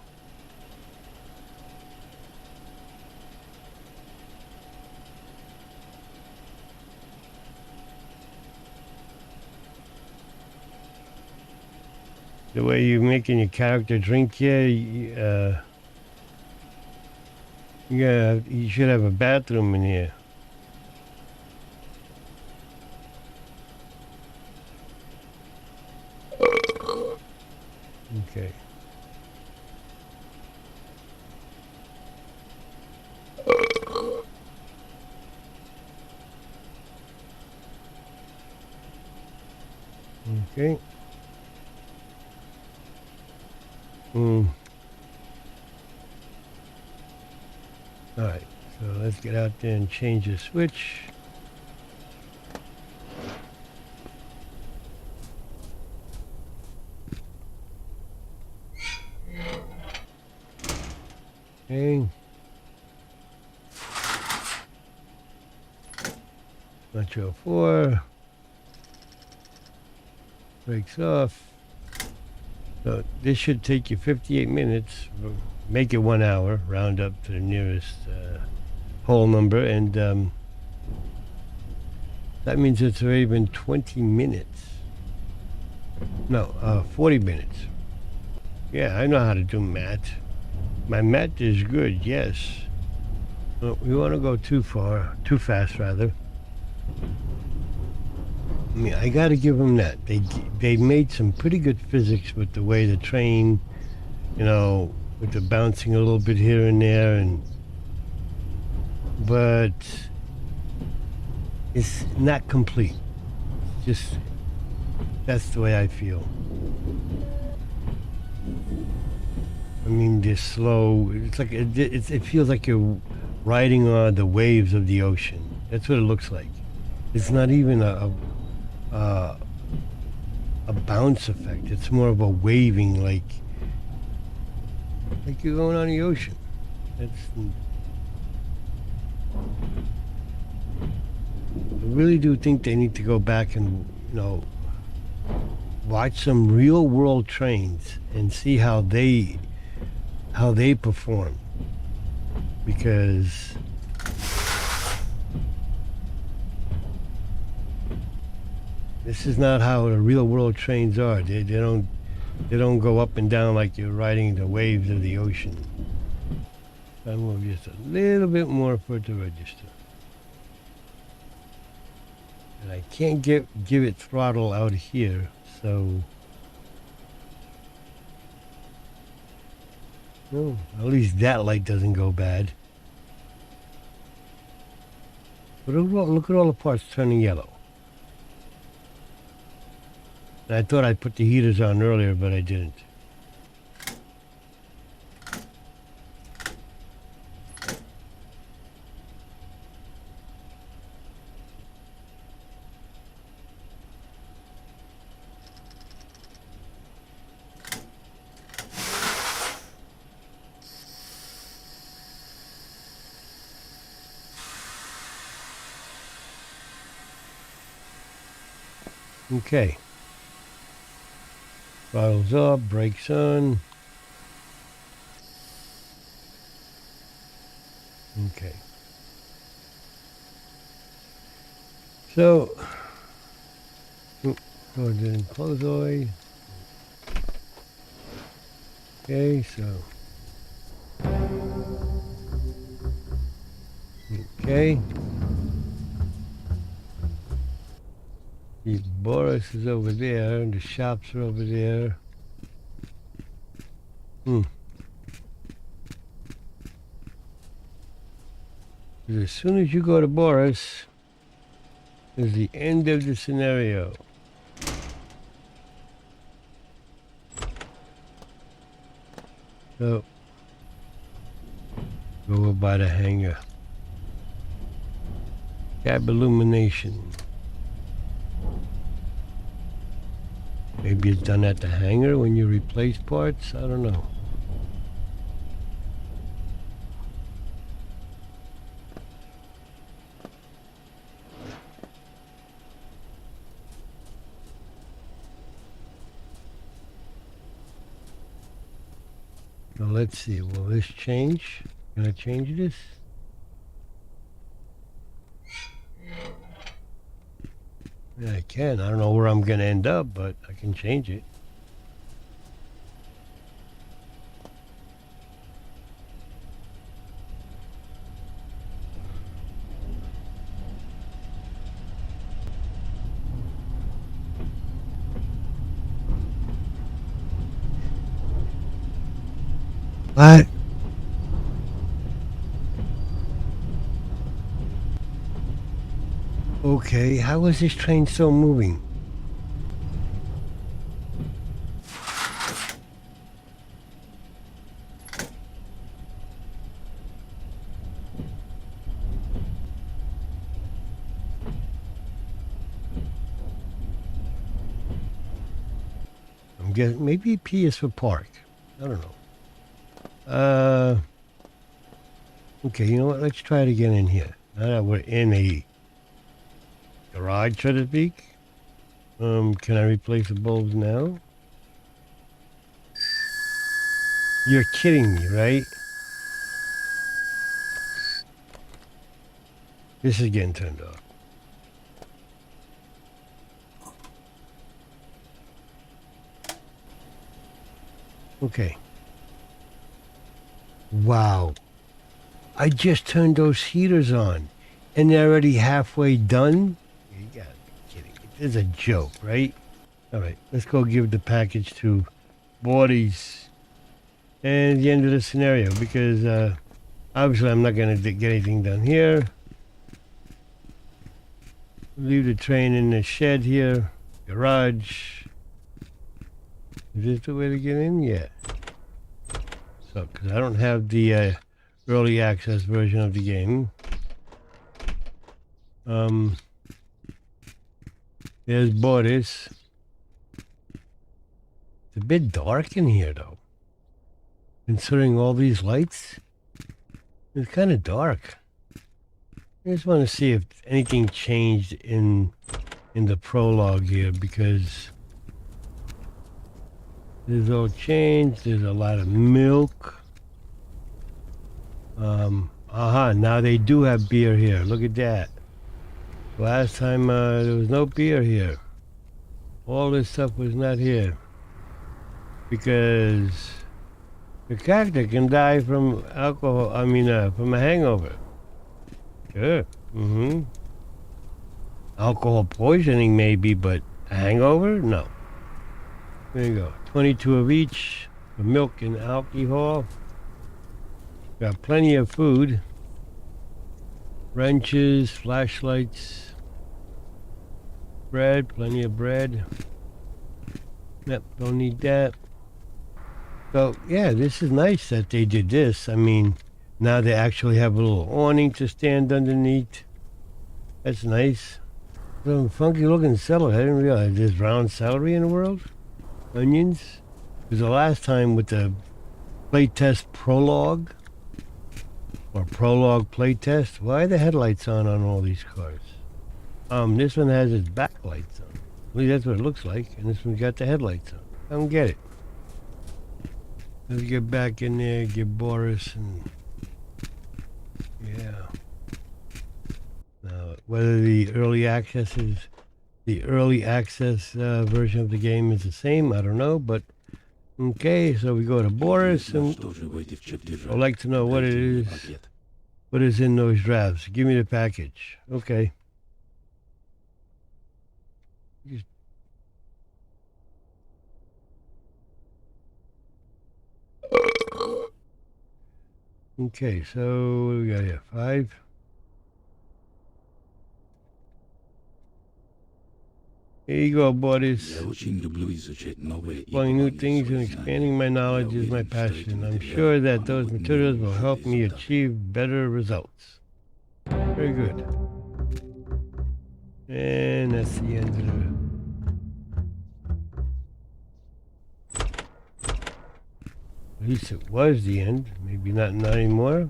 The way you're making your character drink here, you should have a bathroom in here. Okay. Okay. Alright, so let's get out there and change the switch. Okay. Metro 4. Brakes off. So this should take you 58 minutes. Make it 1 hour. Round up to the nearest whole number. And that means it's already been 20 minutes. No, 40 minutes. Yeah, I know how to do math. My math is good, yes. Well, we want to go too fast rather. I mean, I got to give them that. They made some pretty good physics with the way the train, you know, with the bouncing a little bit here and there, but it's not complete. Just that's the way I feel. I mean, they're slow. It's like it feels like you're riding on the waves of the ocean. That's what it looks like. It's not even a bounce effect. It's more of a waving, like you're going on the ocean. I really do think they need to go back and, you know, watch some real world trains and see how they perform, because this is not how the real world trains are. They don't They don't go up and down like you're riding the waves of the ocean. I move just a little bit more for it to register. And I can't give it throttle out here, so... No, at least that light doesn't go bad. But look at all the parts turning yellow. And I thought I'd put the heaters on earlier, but I didn't. Okay. Throttle's up, brakes on. Okay. So, go ahead and close oil. Okay, so. Okay. The Boris is over there, and the shops are over there. As soon as you go to Boris, is the end of the scenario. So, go up by the hangar. Cab illumination. Maybe it's done at the hangar when you replace parts? I don't know. Well, let's see. Will this change? Can I change this? Yeah, I can. I don't know where I'm going to end up, but I can change it. What? Okay, how is this train still moving? I'm guessing maybe P is for park. I don't know. Okay, you know what? Let's try it again in here. Now that we're in a garage, so to speak. Can I replace the bulbs now? You're kidding me, right? This is getting turned off. Okay. Wow. I just turned those heaters on and they're already halfway done? You gotta be kidding me. This is a joke, right? Alright, let's go give the package to Bordy's and the end of the scenario because obviously I'm not gonna get anything done here. Leave the train in the shed here. Garage. Is this the way to get in? Yeah. So, because I don't have the early access version of the game. There's Boris. It's a bit dark in here though. Considering all these lights, it's kind of dark. I just want to see if anything changed in the prologue here because there's all changed. There's a lot of milk. Now they do have beer here. Look at that. Last time there was no beer here. All this stuff was not here. because the character can die from alcohol. From a hangover. Sure. Mm-hmm. Alcohol poisoning maybe, but a hangover? No. There you go. 22 of each for milk and alcohol. Got plenty of food. Wrenches, flashlights, bread, plenty of bread. Yep, don't need that. So, yeah, this is nice that they did this. I mean, now they actually have a little awning to stand underneath. That's nice. Some funky looking celery. I didn't realize there's round celery in the world. Onions. Because the last time with the playtest Prologue, or Prologue playtest, why are the headlights on all these cars? This one has its backlights on. At least that's what it looks like. And this one's got the headlights on. I don't get it. Let's get back in there, get Boris, and yeah. Now, whether the early access version of the game is the same, I don't know. But okay, so we go to Boris, and I'd like to know what it is. What is in those drafts? Give me the package. Okay. Okay, so what do we got here? 5. Here you go, buddies. Learning new things and expanding my knowledge is my passion. I'm sure that those materials will help me achieve better results. Very good. And that's the end of the... At least it was the end. Maybe not anymore.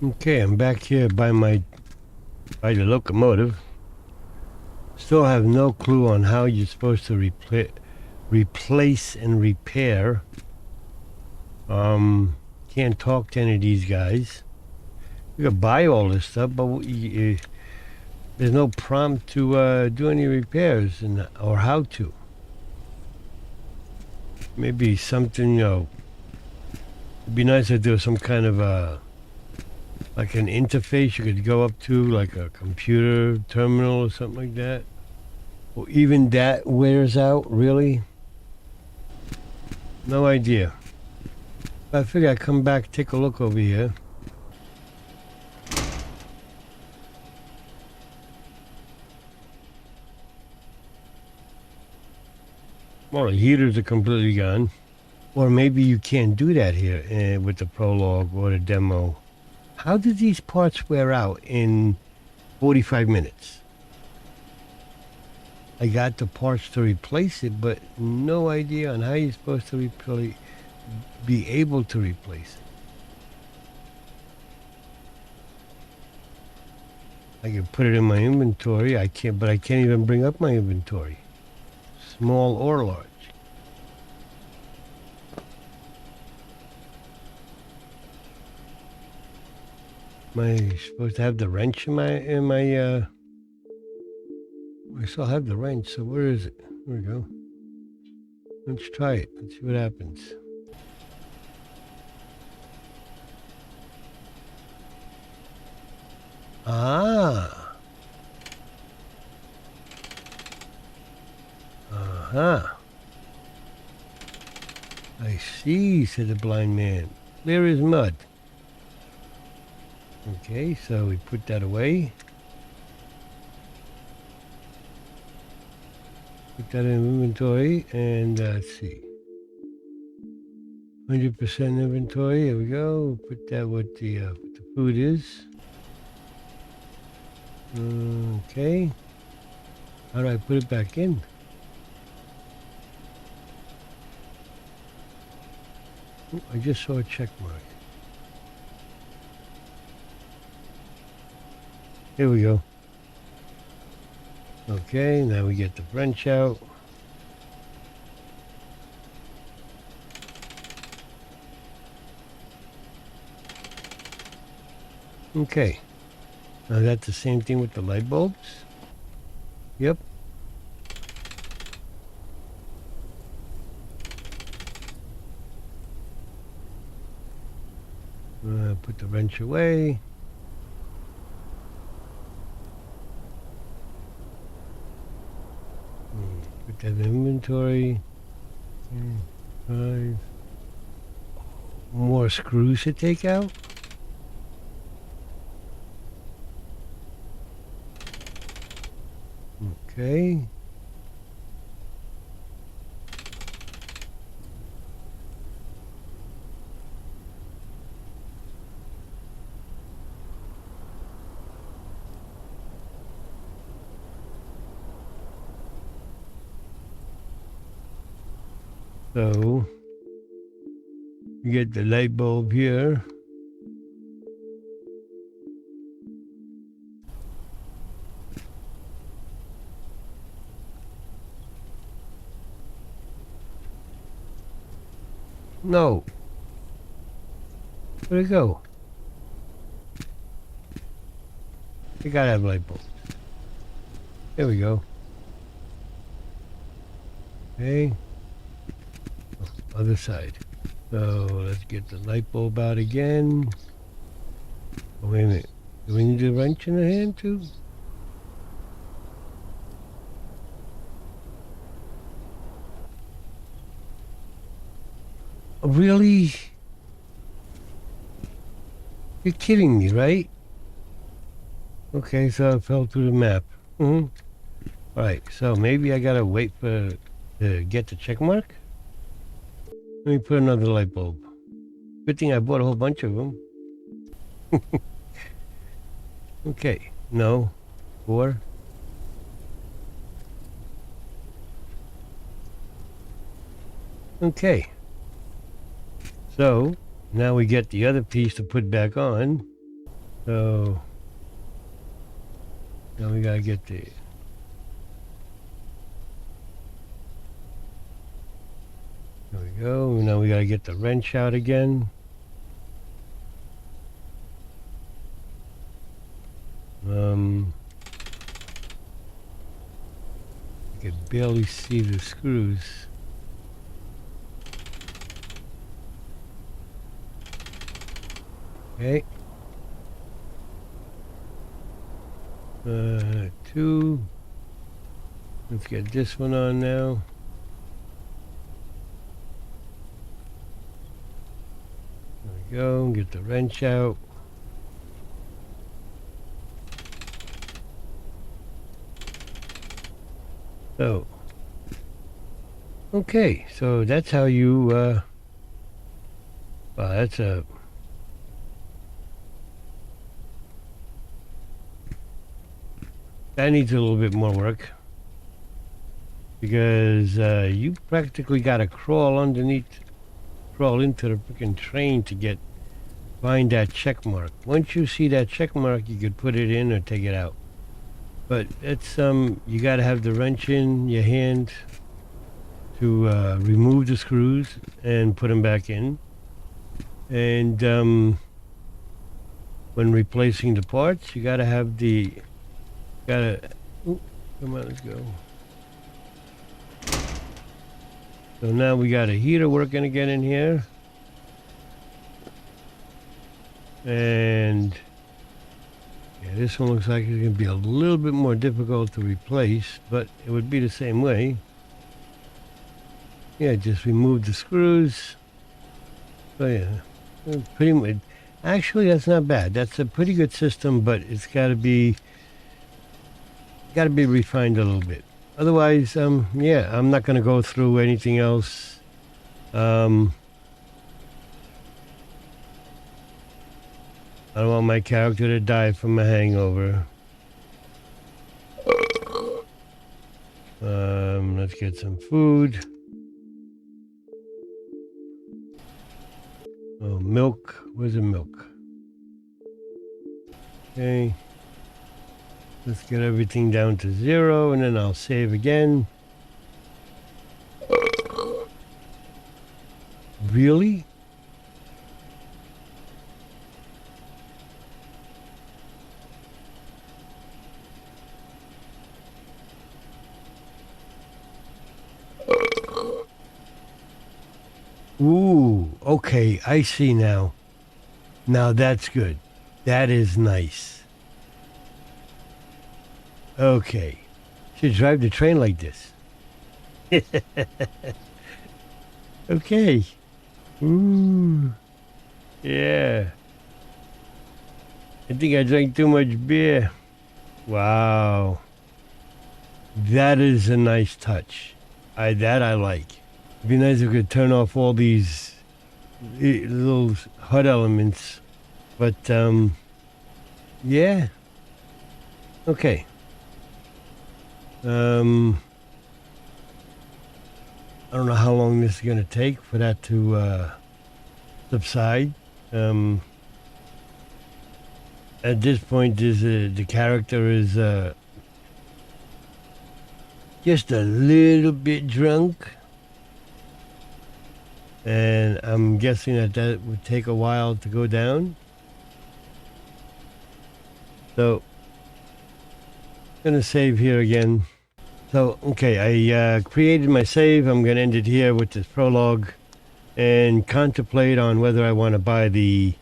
Okay, I'm back here by the locomotive. Still have no clue on how you're supposed to replace and repair. Can't talk to any of these guys. You can buy all this stuff, but there's no prompt to do any repairs or how to. Maybe something, it'd be nice if there was some kind of like an interface you could go up to, like a computer terminal or something like that. Or even that wears out, really? No idea. But I figure I'd come back, take a look over here. Well, the heaters are completely gone. Or maybe you can't do that here with the Prologue or the demo. How did these parts wear out in 45 minutes? I got the parts to replace it, but no idea on how you're supposed to be able to replace it. I can put it in my inventory. I can't even bring up my inventory. Small or large. Am I supposed to have the wrench in my I still have the wrench, so where is it? There we go. Let's try it. Let's see what happens. Ah. Uh-huh. I see, said the blind man. Clear as mud. Okay, so we put that away. Put that in inventory, and let's see. 100% inventory, here we go. Put that what the food is. Okay. How do I put it back in? Oh, I just saw a check mark. Here we go. Okay, now we get the wrench out. Okay. Now that's the same thing with the light bulbs. Yep. Put the wrench away. Put that in inventory. 5. More screws to take out. Okay. So, you get the light bulb here. No. Where'd it go? You gotta have light bulbs. There we go. Okay. Other side. So let's get the light bulb out again. Oh, wait a minute. Do we need a wrench in the hand too? Oh, really? You're kidding me, right? Okay, so I fell through the map. Alright, so maybe I gotta wait to get the check mark? Let me put another light bulb. Good thing I bought a whole bunch of them. Okay, no. 4. Okay. So, now we get the other piece to put back on. So, now we gotta get the... There we go. Now we gotta get the wrench out again. I can barely see the screws. Okay. 2. Let's get this one on now. There we go. Get the wrench out. So, okay, so that's how you, well, that's a, that needs a little bit more work, because you practically got to crawl into the freaking train to find that check mark. Once you see that check mark, you could put it in or take it out. But it's you got to have the wrench in your hand to remove the screws and put them back in. And when replacing the parts, you got to have come on, let's go. So now we got a heater working again in here. And yeah, this one looks like it's going to be a little bit more difficult to replace, but it would be the same way. Yeah, just remove the screws. So yeah, pretty much. Actually, that's not bad. That's a pretty good system, but it's got to be refined a little bit. Otherwise, yeah, I'm not going to go through anything else. I don't want my character to die from a hangover. Let's get some food. Oh, milk. Where's the milk? Okay. Let's get everything down to 0 and then I'll save again. Really? Ooh, okay, I see now. Now that's good. That is nice. Okay. Should drive the train like this. Okay. Ooh. Yeah. I think I drank too much beer. Wow. That is a nice touch. That I like. It'd be nice if we could turn off all these little HUD elements. But, yeah. Okay. I don't know how long this is going to take for that to subside. At this point, the character is just a little bit drunk. And I'm guessing that would take a while to go down. So, I'm going to save here again. So, okay, I created my save. I'm going to end it here with this prologue and contemplate on whether I want to buy the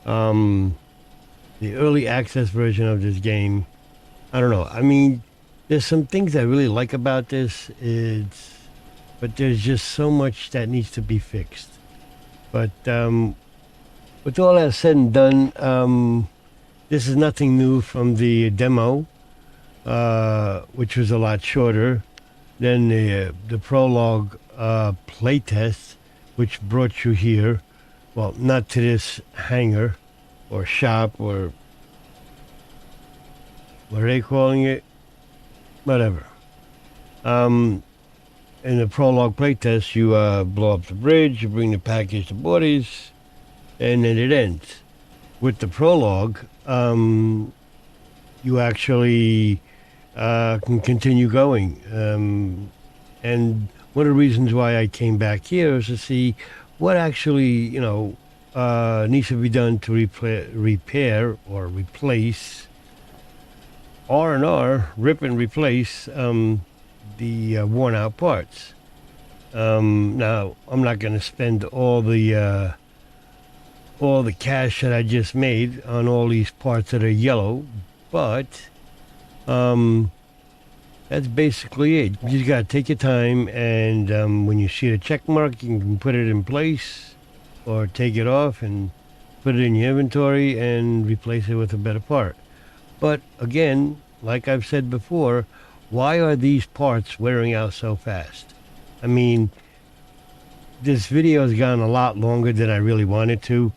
early access version of this game. I don't know. I mean, there's some things I really like about this. But there's just so much that needs to be fixed. But with all that said and done, this is nothing new from the demo. Which was a lot shorter than the prologue playtest, which brought you here. Well, not to this hangar or shop or what are they calling it? Whatever. In the prologue playtest, you blow up the bridge, you bring the package to borders, and then it ends. With the prologue, you actually can continue going. And one of the reasons why I came back here is to see what actually, needs to be done to repair or replace R&R, rip and replace the worn out parts. Now, I'm not going to spend all the cash that I just made on all these parts that are yellow, but that's basically it. You just gotta take your time, and when you see the check mark, you can put it in place or take it off and put it in your inventory and replace it with a better part. But again, like I've said before, why are these parts wearing out so fast? I mean, this video has gone a lot longer than I really wanted to,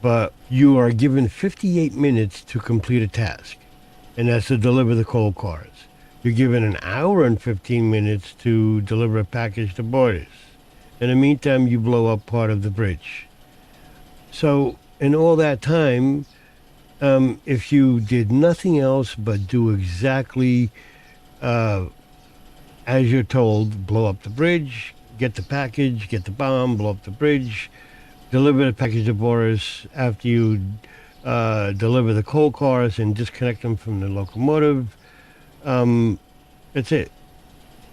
but you are given 58 minutes to complete a task, and that's to deliver the coal cars. You're given an hour and 15 minutes to deliver a package to borders. In the meantime, you blow up part of the bridge. So, in all that time, if you did nothing else but do exactly as you're told, blow up the bridge, get the package, get the bomb, blow up the bridge, deliver the package to borders after you deliver the coal cars and disconnect them from the locomotive. That's it.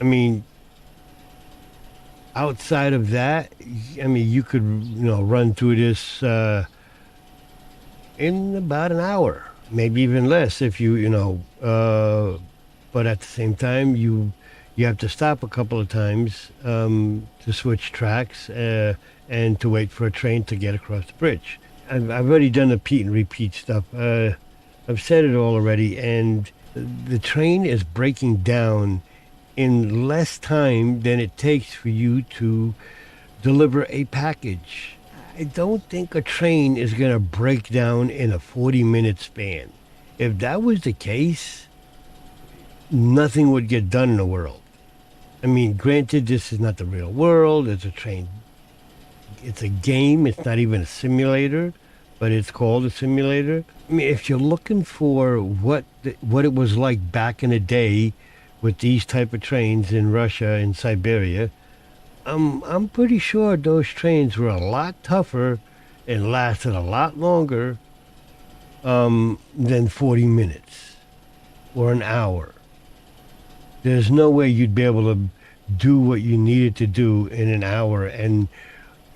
I mean, outside of that, I mean, you could, run through this in about an hour, maybe even less if but at the same time, you have to stop a couple of times to switch tracks and to wait for a train to get across the bridge. I've already done the repeat and repeat stuff. I've said it all already, and the train is breaking down in less time than it takes for you to deliver a package. I don't think a train is going to break down in a 40-minute span. If that was the case, nothing would get done in the world. I mean, granted, this is not the real world. It's a train. It's a game. It's not even a simulator, but it's called a simulator. I mean, if you're looking for what it was like back in the day with these type of trains in Russia and Siberia, I'm pretty sure those trains were a lot tougher and lasted a lot longer than 40 minutes or an hour. There's no way you'd be able to do what you needed to do in an hour and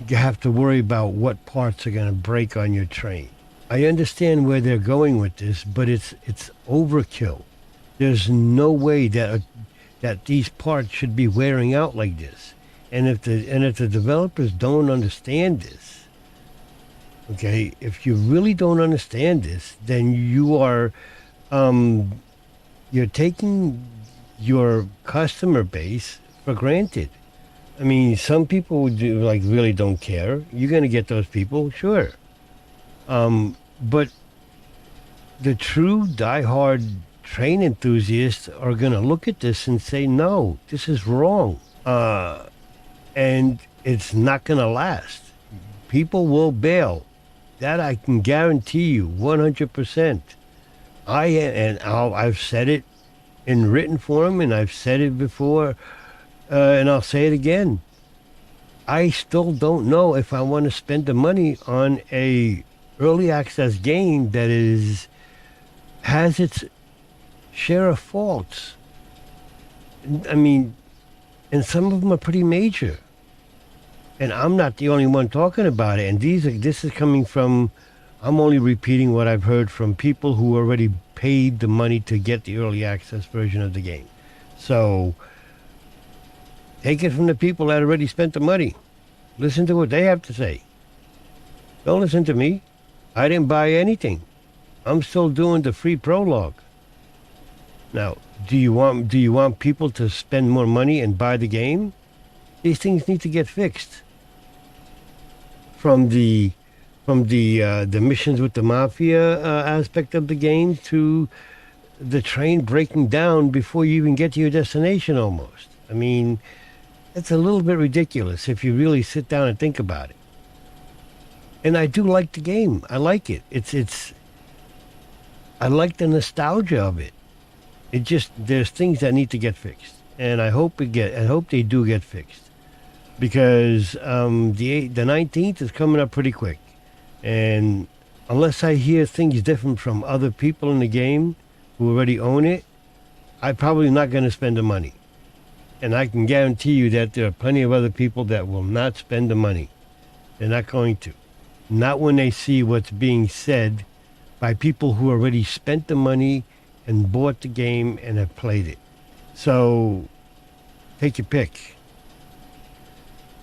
you have to worry about what parts are going to break on your train. I understand where they're going with this, but it's overkill. There's no way that these parts should be wearing out like this. And if the developers don't understand this, okay, if you really don't understand this, then you're taking your customer base for granted. I mean, some people really don't care. You're gonna get those people, sure. But the true diehard train enthusiasts are gonna look at this and say, no, this is wrong. And it's not gonna last. People will bail. That I can guarantee you 100%. I've said it in written form, and I've said it before, and I'll say it again. I still don't know if I want to spend the money on a early access game that has its share of faults. I mean, and some of them are pretty major. And I'm not the only one talking about it. And this is coming from, I'm only repeating what I've heard from people who already paid the money to get the early access version of the game. So take it from the people that already spent the money. Listen to what they have to say. Don't listen to me. I didn't buy anything. I'm still doing the free prologue. Now, do you want people to spend more money and buy the game? These things need to get fixed. From the missions with the mafia aspect of the game to the train breaking down before you even get to your destination almost. I mean, it's a little bit ridiculous if you really sit down and think about it. And I do like the game. I like it. I like the nostalgia of it. There's things that need to get fixed. And I hope they do get fixed. Because the 19th is coming up pretty quick. And unless I hear things different from other people in the game who already own it, I'm probably not going to spend the money. And I can guarantee you that there are plenty of other people that will not spend the money. They're not going to. Not when they see what's being said by people who already spent the money and bought the game and have played it. So take your pick.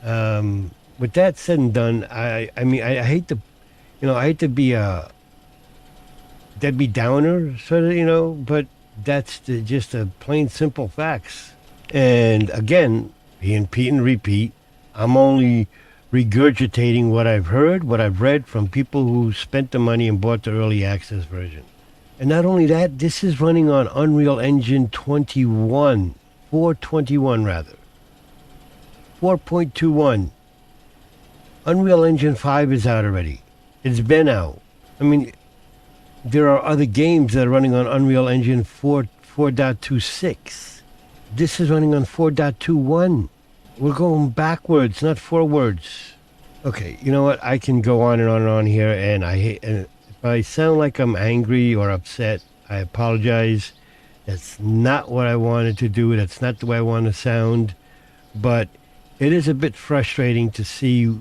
With that said and done, I hate to be a Debbie Downer, sort of, but that's just the plain simple facts. And again, repeat and repeat, I'm only regurgitating what I've heard, what I've read from people who spent the money and bought the early access version. And not only that, this is running on Unreal Engine 421 rather. 4.21. Unreal Engine 5 is out already. It's been out. I mean, there are other games that are running on Unreal Engine 4.26. This is running on 4.21. We're going backwards, not forwards. Okay, you know what? I can go on and on and on here, and if I sound like I'm angry or upset, I apologize. That's not what I wanted to do. That's not the way I want to sound. But it is a bit frustrating to see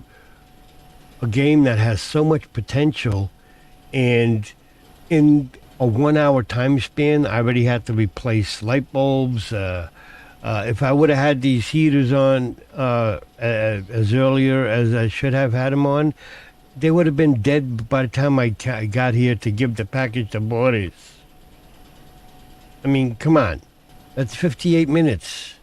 a game that has so much potential, and in a 1 hour time span, I already had to replace light bulbs. If I would have had these heaters on as earlier as I should have had them on, they would have been dead by the time I got here to give the package to Boris. I mean, come on. That's 58 minutes.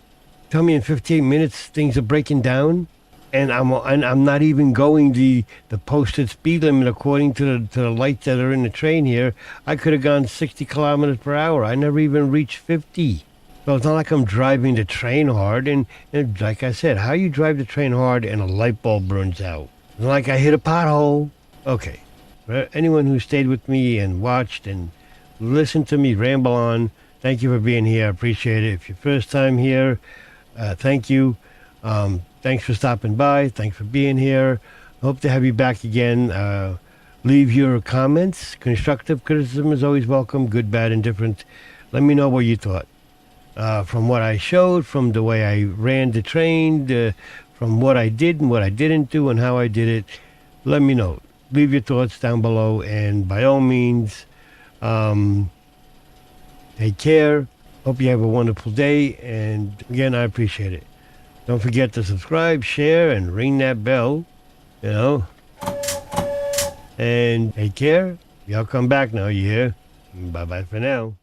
Tell me in 58 minutes things are breaking down, and I'm not even going the posted speed limit according to the lights that are in the train here. I could have gone 60 kilometers per hour. I never even reached 50. So it's not like I'm driving the train hard. And like I said, how you drive the train hard and a light bulb burns out? It's not like I hit a pothole. Okay. For anyone who stayed with me and watched and listened to me ramble on, thank you for being here. I appreciate it. If you're first time here, thank you. Thanks for stopping by. Thanks for being here. Hope to have you back again. Leave your comments. Constructive criticism is always welcome. Good, bad, indifferent. Let me know what you thought. From what I showed, from the way I ran the train, from what I did and what I didn't do and how I did it. Let me know. leave your thoughts down below, and by all means, take care. Hope you have a wonderful day, and again, I appreciate it. Don't forget to subscribe, share, and ring that bell, you know. And take care. Y'all come back now, you hear? Bye-bye for now.